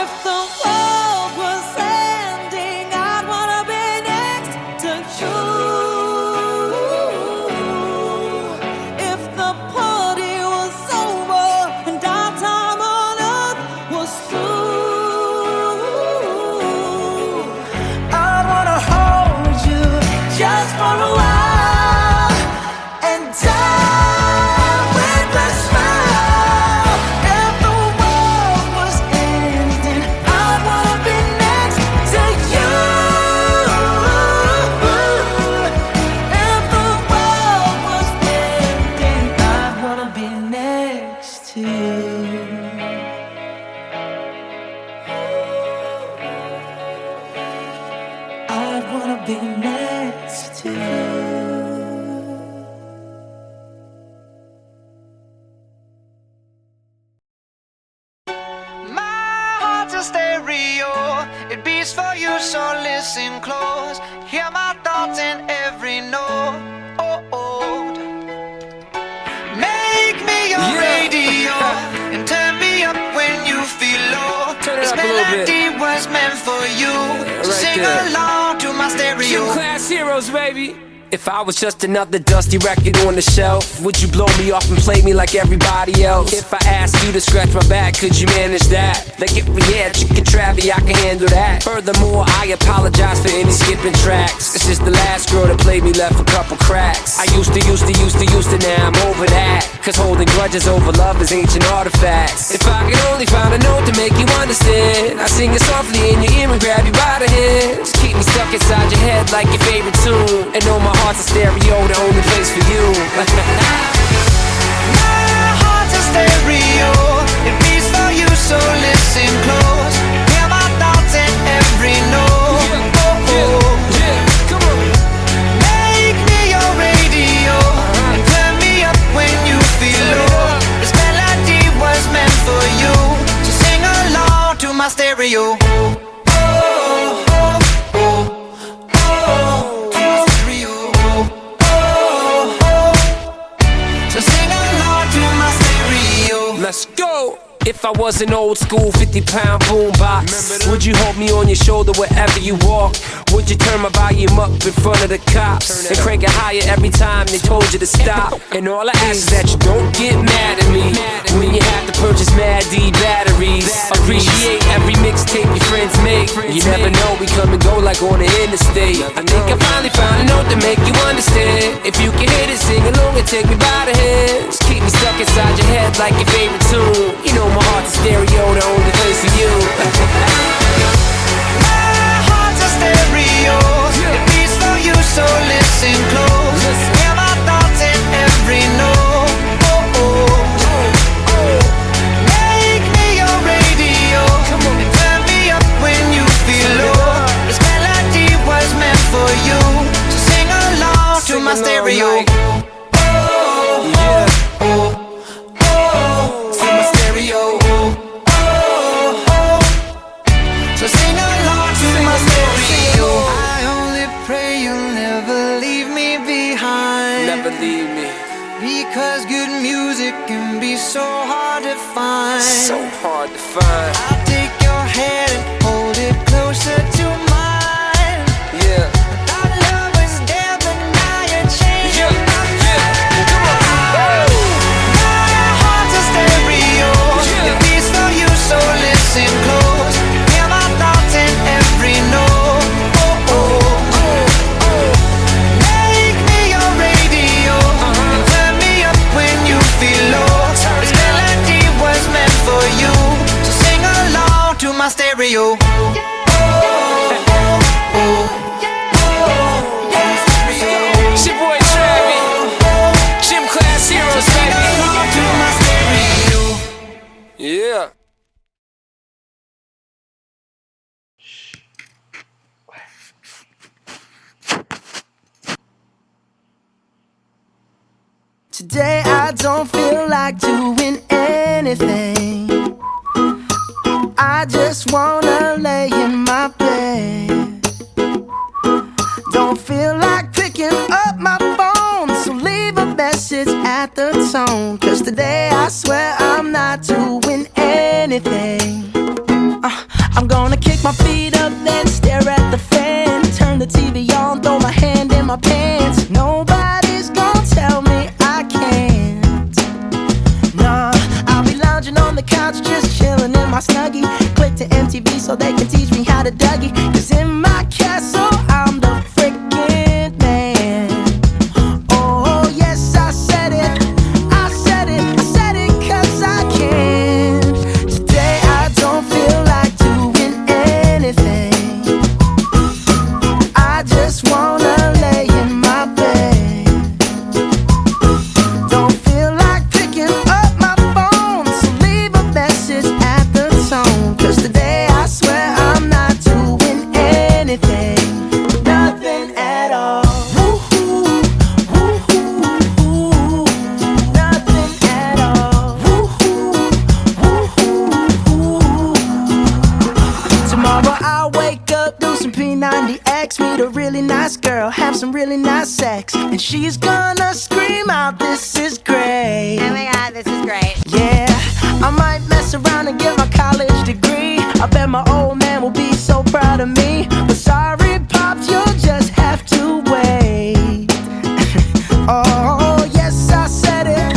If the world was ending, I'd wanna be next to you. I'd wanna be next to you. Stereo, it beats for you, so listen close. Hear my thoughts in every note. Make me your radio and turn me up when you feel low. This melody was meant for you, so sing along to my stereo. Gym Class Heroes, baby. If I was just another dusty record on the shelf, would you blow me off and play me like everybody else? If I asked you to scratch my back, could you manage that? Like if we had chicken Travie, I can handle that. Furthermore, I apologize for any skipping tracks. It's just the last girl that played me left a couple cracks. I used to, now I'm over that. Cause holding grudges over love is ancient artifacts. If I could only find a note to make you understand, I sing it softly in your ear and grab you by the hand. Just keep me stuck inside your head like your favorite tune. And know my heart's a stereo, the only place for you. My heart's a stereo, it beats for you, so listen close. Hear my thoughts in every note. Come on. Make me your radio and turn me up when you feel low. This melody was meant for you, so sing along to my stereo. Let's go! If I was an old school 50-pound boombox, would you hold me on your shoulder wherever you walk? Would you turn my volume up in front of the cops and crank it higher every time they told you to stop? And all I ask is that you don't get mad at me when you have to purchase Mad D batteries. Appreciate every mixtape your friends make. You never know, we come and go like on the interstate. I think I finally found a note to make you understand. If you can hit it, sing along and take me by the hands. Keep me stuck inside your head like your favorite tune. You know my heart's a stereo, the only place for you. My heart's a stereo, it beats for you, so listen close. Hear my thoughts in every note. Make me your radio and turn me up when you feel low. This melody was meant for you, so sing along to my stereo. Because good music can be so hard to find. So hard to find. I'll take your hand and hold it closer to mine. Yeah. Our love was there, but now you're changing my mind. Come on. My heart's a stereo, it beats for you, so listen close. Hear my thoughts in every note. Make me your radio and turn me up when you feel low. This melody was meant for you, so sing along to my stereo. It's your boy Travie, Gym Class Heroes, baby. To my stereo. Yeah. Today I don't feel like doing anything. I just wanna lay in my bed. Don't feel like picking up my phone, so leave a message at the tone. Cause today I swear I'm not doing anything. I'm gonna kick my feet up, then stare at the fan. Turn the TV on, throw my hand in my pants. Nobody's gonna tell me I can't. Nah, I'll be lounging on the couch, just chilling in my Snuggie. Click to MTV so they can teach me how to Dougie. Cause in my castle, I'm the freaking man. Oh, yes, I said it. I said it. I said it cause I can. Today I don't feel like doing anything. I just wanna lay in my bed. Don't feel like picking up my phone, so leave a message at the tone. Cause today I swear I'm not doing anything. No. She asked me to really nice girl, have some really nice sex, and she's gonna scream out, this is great. Oh my god, this is great. Yeah, I might mess around and get my college degree. I bet my old man will be so proud of me. But sorry, Pops, you'll just have to wait. Oh, yes, I said it.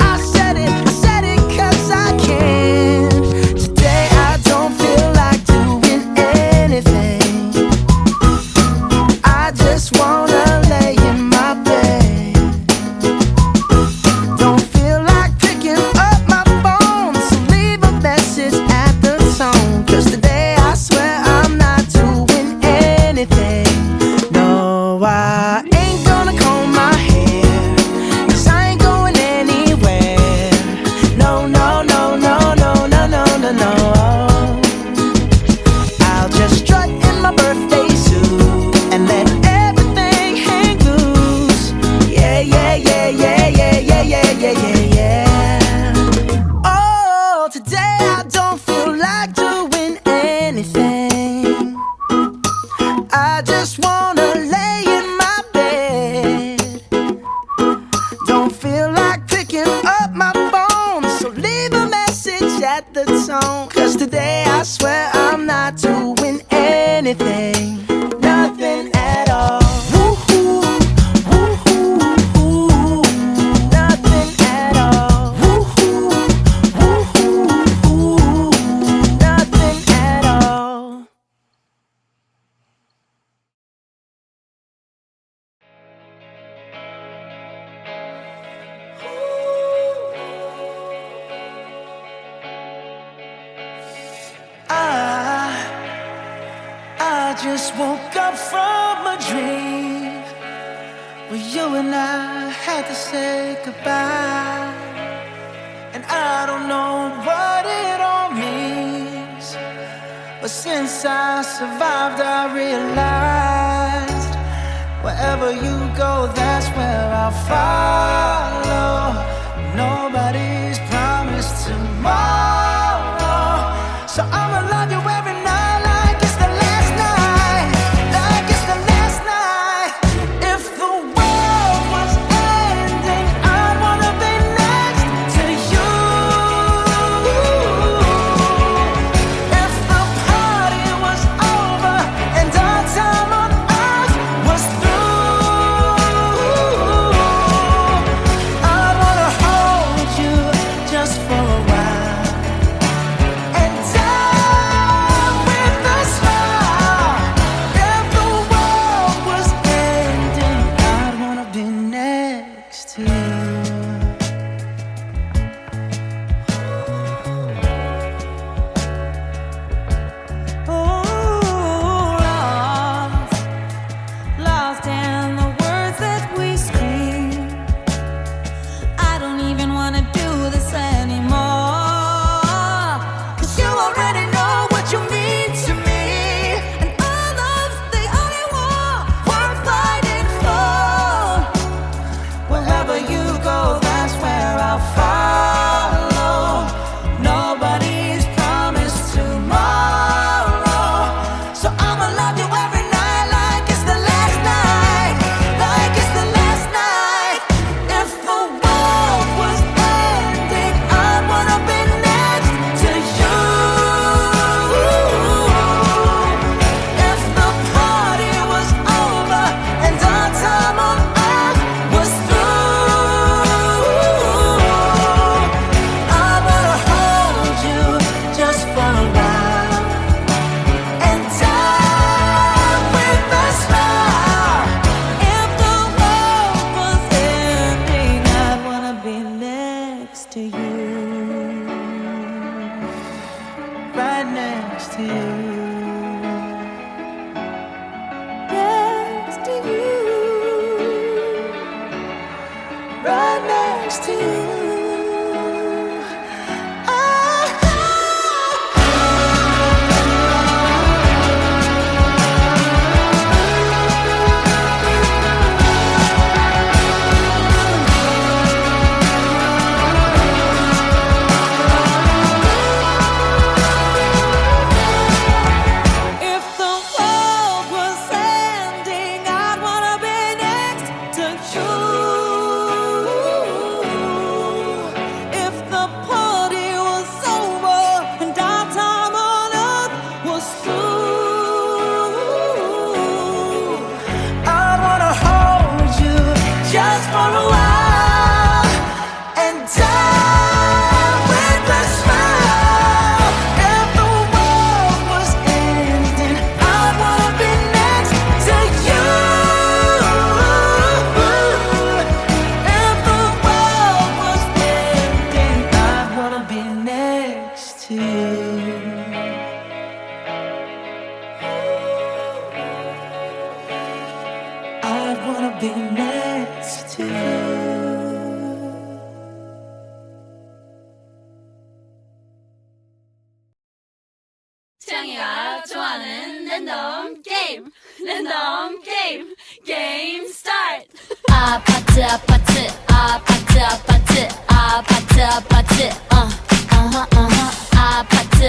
I said it. I said it 'cause I can. Today I don't feel like doing anything. I just wanna lay in my bed. Don't feel like picking up my phone, so leave a message at the tone. 'Cause today I swear I'm not doing anything. No, I ain't gonna comb my hair, 'cause I ain't going anywhere. No, no, no, no, no, no, no, no, no. I'll just strut in my birthday suit and let everything hang loose. Yeah, yeah, yeah, yeah, yeah, yeah, yeah, yeah, yeah, yeah. Oh, today I don't feel like doing anything. I just wanna lay in my bed. Don't feel like picking up my phone, so leave a message at the tone. 'Cause today I swear I'm not doing anything. Nothing at all. Woo-hoo, woo-hoo, woo-hoo. Nothing at all. Woo-hoo, woo-hoo, woo-hoo. Nothing at all. I just woke up from a dream where you and I had to say goodbye. And I don't know what it all means, but since I survived I realized wherever you go, that's where I'll follow. Nobody's promised tomorrow, so I'ma love you every night like it's the last night, like it's the last night. If the world was ending, I'd wanna be next to you. If the party was over and our time on earth was through, I'd wanna hold you just for a while and die with a smile. If the world was ending, I'd wanna be next to you. Lost in the words that we scream. I don't even wanna do this anymore, 'cause you already know what you mean to me, and our love's the only war worth fighting for. Wherever you go, that's where I'll follow. Nobody's promised tomorrow, so I'ma love you every night like it's the last night, like it's the last night. If the world was ending, I'd wanna be next to you. If the party was over and our time on earth was through, I wanna hold you just for a while and die with a smile. If the world was ending, I'd wanna be next to you. Right next to you. Next to you. Right next to you. If the world was wanna be next to you. 태양이가 좋아하는 랜덤 게임 랜덤 게임 게임 스타트 아파트 아파트 아파트 아파트 아파트 아파트 아파트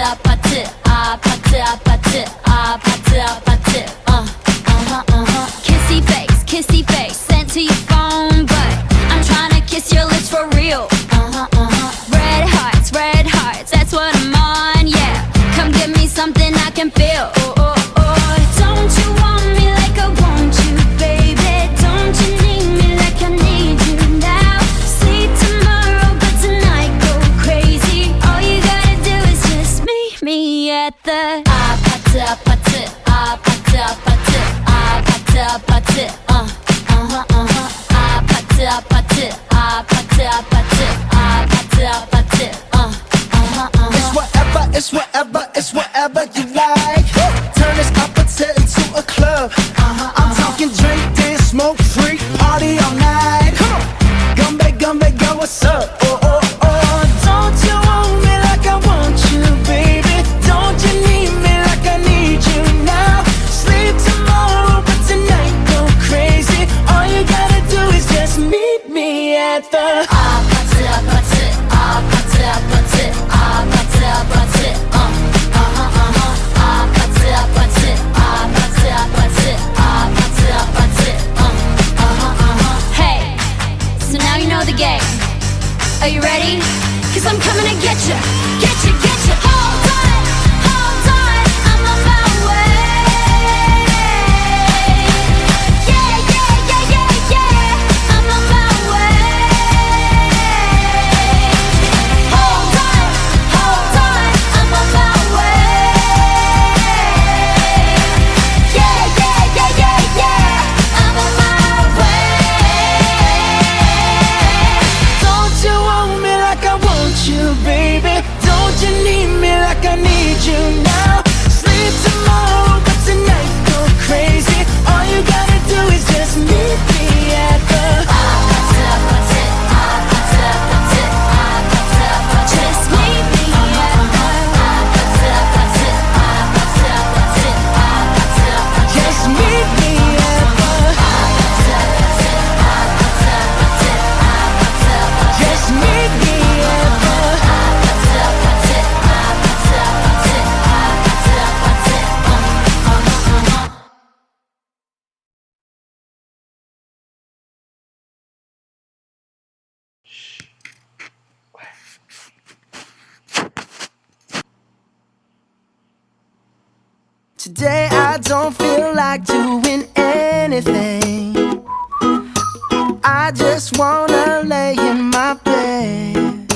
아파트 아파트 아파트 아파트 아파트 kissy face sent to your phone but I'm trying to kiss your lips for real red hearts that's what I'm on yeah come give me something I can feel don't you want me like I want you baby don't you need me like I need you now sleep tomorrow but tonight go crazy all you gotta do is just meet me at the 아파트 아파트 아파트 아파트 아파트 아파트 아파트 아파트 아파트 아파트 아파트 It's whatever, it's whatever you like. Turn this apache into a club. I'm talking drink this, smoke free, party all night. Come on, gumbe, go, what's up? Oh, don't you want me like I want you, baby? Don't you need me like I need you now? Sleep tomorrow, but tonight go crazy. All you gotta do is just meet me at the 아파트 아파트 아파트 아파트 아파트 아파트 아파트 아파트 아파트 아파트 아파트 아파트 Hey, so now you know the game. Are you ready? Cause I'm coming to get you, get you, get you. Hold on, I'm on my way. Yeah, I'm on my way. Hold on, I'm on my way. Yeah, I'm on my way. Don't you want me like I want you, baby? Don't you need me like I need you now? Sleep tomorrow, but tonight go crazy. All you gotta do is just meet me at the 아파트 아파트 아파트 아파트 아파트 아파트 Just meet me at the 아파트 아파트 아파트 아파트 아파트 아파트 just meet me at the 아파트 아파트 아파트 아파트 아파트 아파트 just meet me at the 아파트 아파트 아파트 아파트 아파트 아파트 Today I don't feel like doing anything. I just wanna lay in my bed.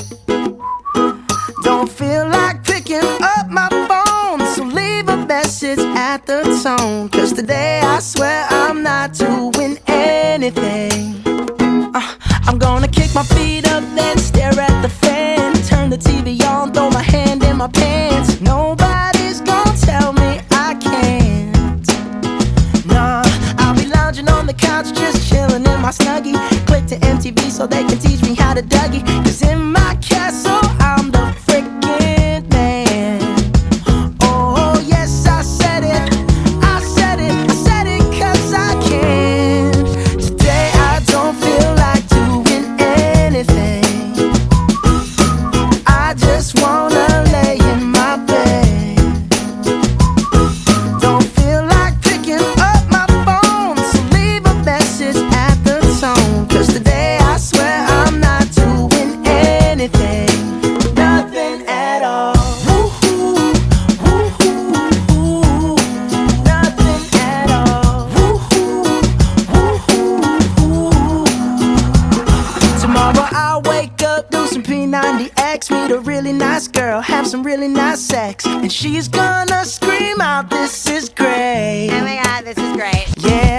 Don't feel like picking up my phone, so leave a message at the tone. Cause today I swear I'm not doing anything. I'm gonna kick my feet up, then stare at the fan. Turn the TV on, throw my hand in my pants. Nobody's gonna tell me I can't. Nah, I'll be lounging on the couch, just chilling in my Snuggie. Click to MTV so they can teach me how to Dougie. Cause in my castle, I'm the freaking man. Oh, yes, I said it. I said it. I said it cause I can. Today I don't feel like doing anything. I just wanna lay in my bed. Don't feel like picking up my phone, so leave a message at the tone. Cause today I swear I'm not doing anything. Nothing at all. Woo-hoo, woo-hoo, woo. Nothing at all. Woo-hoo, woo-hoo, woo. Tomorrow I'll wake up, do some P90X, meet a really nice girl, have some really nice sex, and she's gonna scream out, "This is great." Oh my god, this is great. Yeah,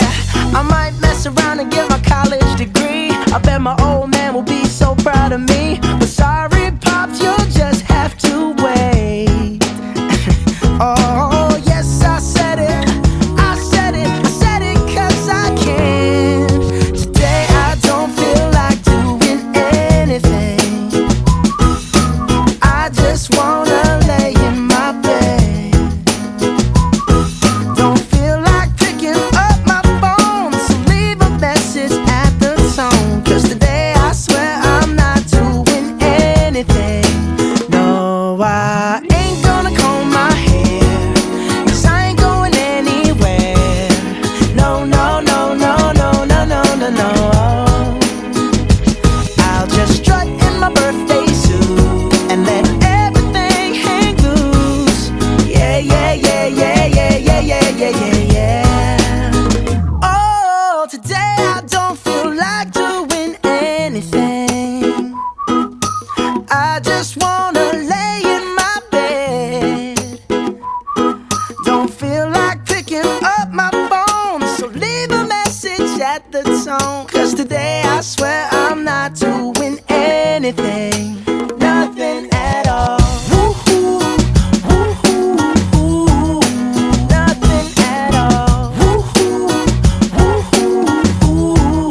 I might mess around and get my college degree. I bet my old man will be so proud of me. But sorry, Pops, you'll just have to wait. Oh, yes, I said it. I said it. I said it cause I can. set the tone. Cause today I swear I'm not doing anything, nothing at all. Woo-hoo, woo-hoo, woo-hoo, nothing at all. Woo-hoo, woo-hoo, woo-hoo,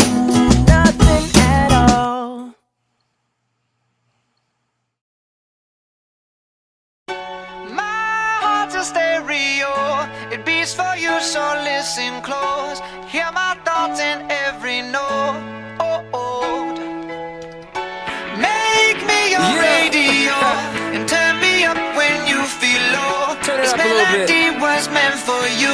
nothing at all. My heart's a stereo, it beats for you, so listen close. Hear my thoughts in every note. Make me your radio and turn me up when you feel low. This melody was meant for you,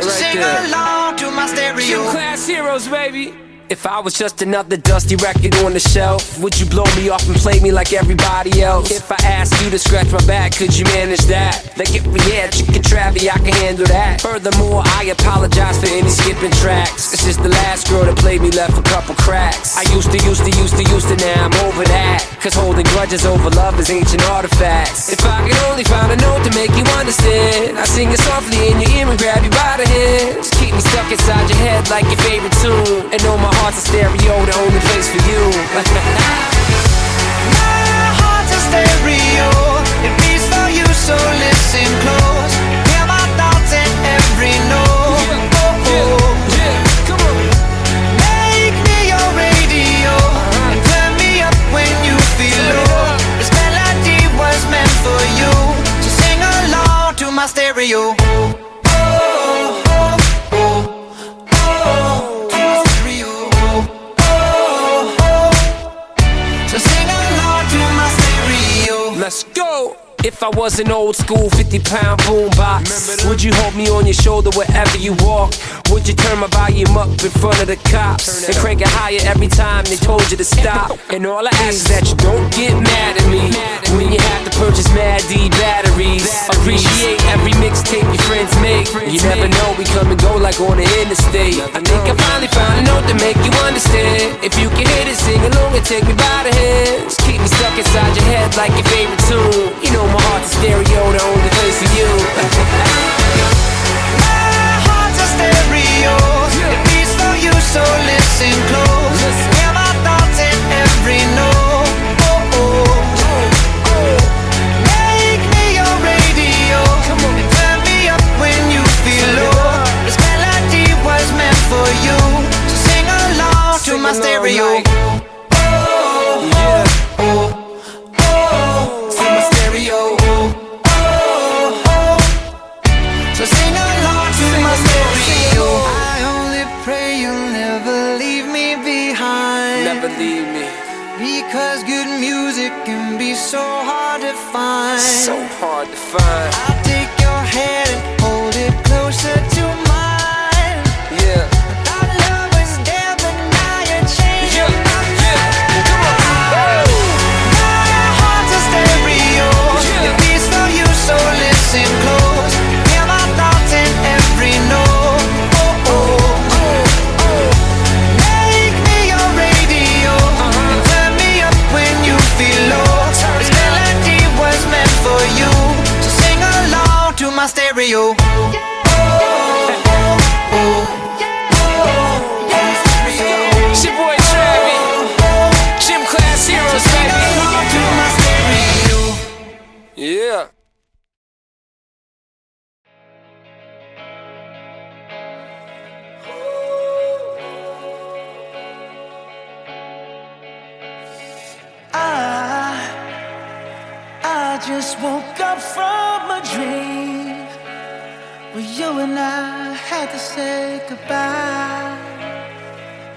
so sing along to my stereo. Gym class heroes, baby. If I was just another dusty record on the shelf, would you blow me off and play me like everybody else? If I asked you to scratch my back, could you manage that? Like if we had chicken Travie, I can handle that. Furthermore, I apologize for any skipping tracks. It's just the last girl that played me left a couple cracks. I used to, now I'm over that. Cause holding grudges over love is ancient artifacts. If I could only find a note to make you understand, I sing it softly in your ear and grab you by the hand. Just keep me stuck inside your head like your favorite tune, and know my heart's a stereo, the only place for you. My heart's a stereo, it beats for you, so listen close. Hear my thoughts in every note. Come on. Make me your radio and turn me up when you feel low. This melody was meant for you, so sing along to my stereo. Let's go! If I was an old school 50-pound boombox, would you hold me on your shoulder wherever you walk? Would you turn my volume up in front of the cops and crank it higher every time they told you to stop? And all I ask is that you don't get mad at me when you have to purchase Mad D batteries. Appreciate every mixtape your friends make. You never know, we come and go like on the interstate. I think I finally found a note to make you understand. If you can hit it, sing along and take me by the hand. Just keep me stuck inside your head like your favorite tune. You know my heart's a stereo, the only place for you. My heart's a stereo, it beats for you, so listen close. Hear my thoughts in every note. Make me your radio and turn me up when you feel low. This melody was meant for you, so sing along to my stereo. So sing along to my stereo. I only pray you'll never leave me behind. Never leave me. Because good music can be so hard to find. So hard to find. I'll take your hand and hold it closer to mine. Yeah. Our love was there, but now you're changing my mind. My heart's a stereo, it beats for you, so listen close. Hear my thoughts in every note. Make me your radio and turn me up when you feel low. This melody was meant for you, so sing along to my stereo. It's your boy Travie, Gym Class Heroes, Sing along to my stereo. yeah. I just woke up from a dream where you and I had to say goodbye.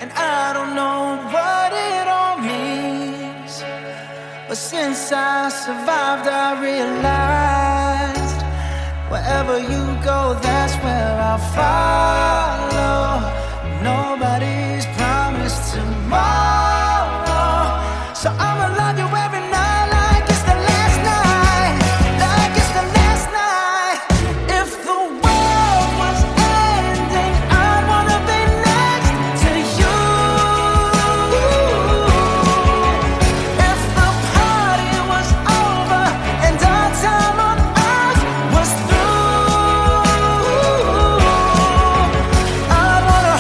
And I don't know what it all means, but since I survived I realized wherever you go, that's where I'll follow. Nobody's promised tomorrow, so I'ma love you every night like it's the last night, like it's the last night. If the world was ending, I'd wanna be next to you. If the party was over and our time on earth was through, I'd wanna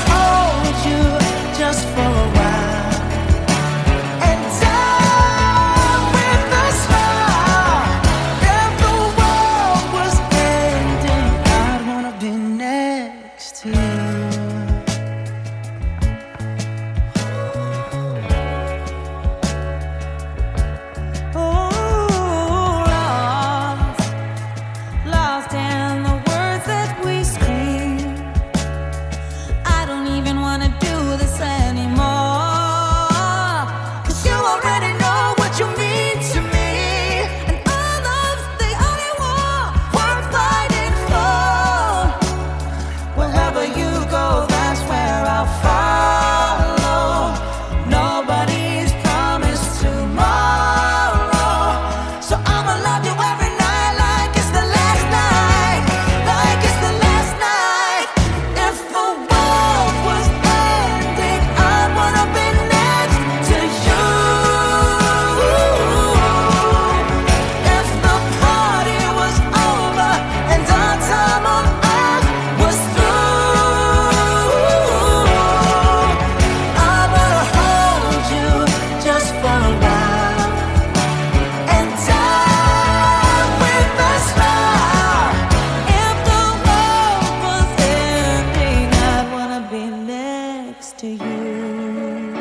next to you.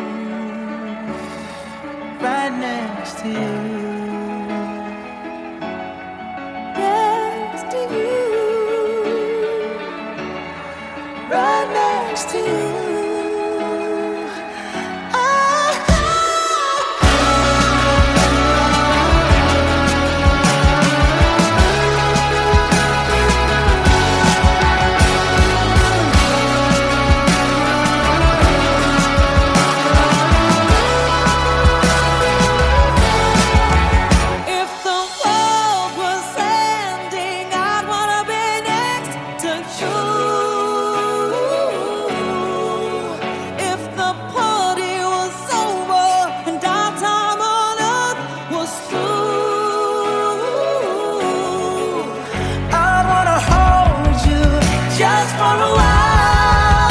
Right next to you. Next to you. Right next to you. Just for a while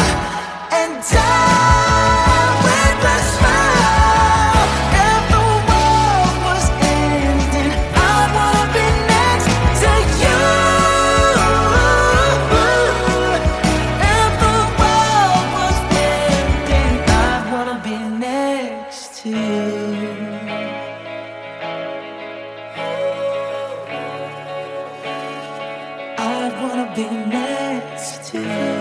and die with a smile. If the world was ending, I'd wanna be next to you. If the world was ending, I'd wanna be next to you. I'd wanna be next to you.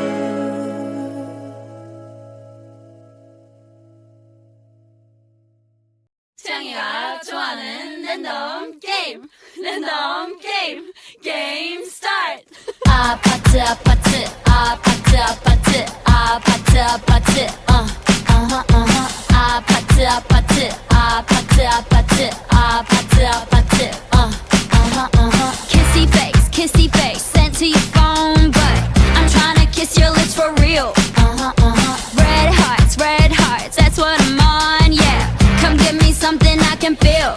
창이가 좋아하는 랜덤 게임, 랜덤 게임, 게임 스타트. 아파트 아파트 아파트 아파트 아파트 아파트 아파트 아파트 아파트 아파트 아파트 아파트 kissy face sent to your phone, but I'm trying to kiss your lips for real. Red hearts, that's what I'm on, yeah. Come give me something I can feel.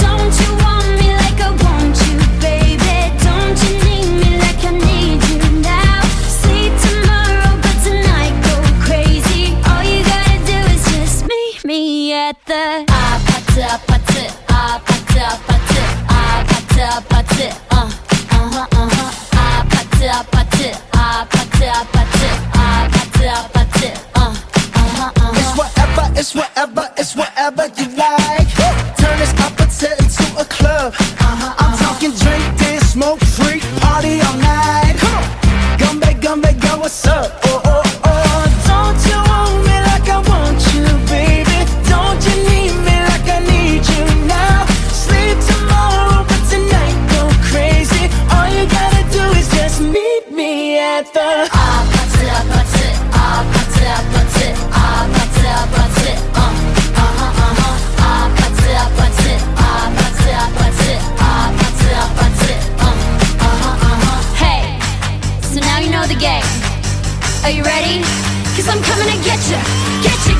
Don't you want me like I want you, baby? Don't you need me like I need you now? Sleep tomorrow, but tonight go crazy. All you gotta do is just meet me at the 아파트 아파트 아파트 아파트 아파트 아파트 아파트 아파트 아파트 아파트 아파트 It's whatever, it's whatever you like. Turn this opposite into a club. I'm talking drink, dance, smoke, freak, party all night. Come back, girl, what's up? Don't you want me like I want you, baby? Don't you need me like I need you now? Sleep tomorrow, but tonight go crazy. All you gotta do is just meet me at the 아파트 아파트 아파트 아파트 아파트 아파트 아파트 아파트 아파트 아파트 아파트 Hey, so now you know the game. Are you ready? 'Cause I'm coming to get you, get you.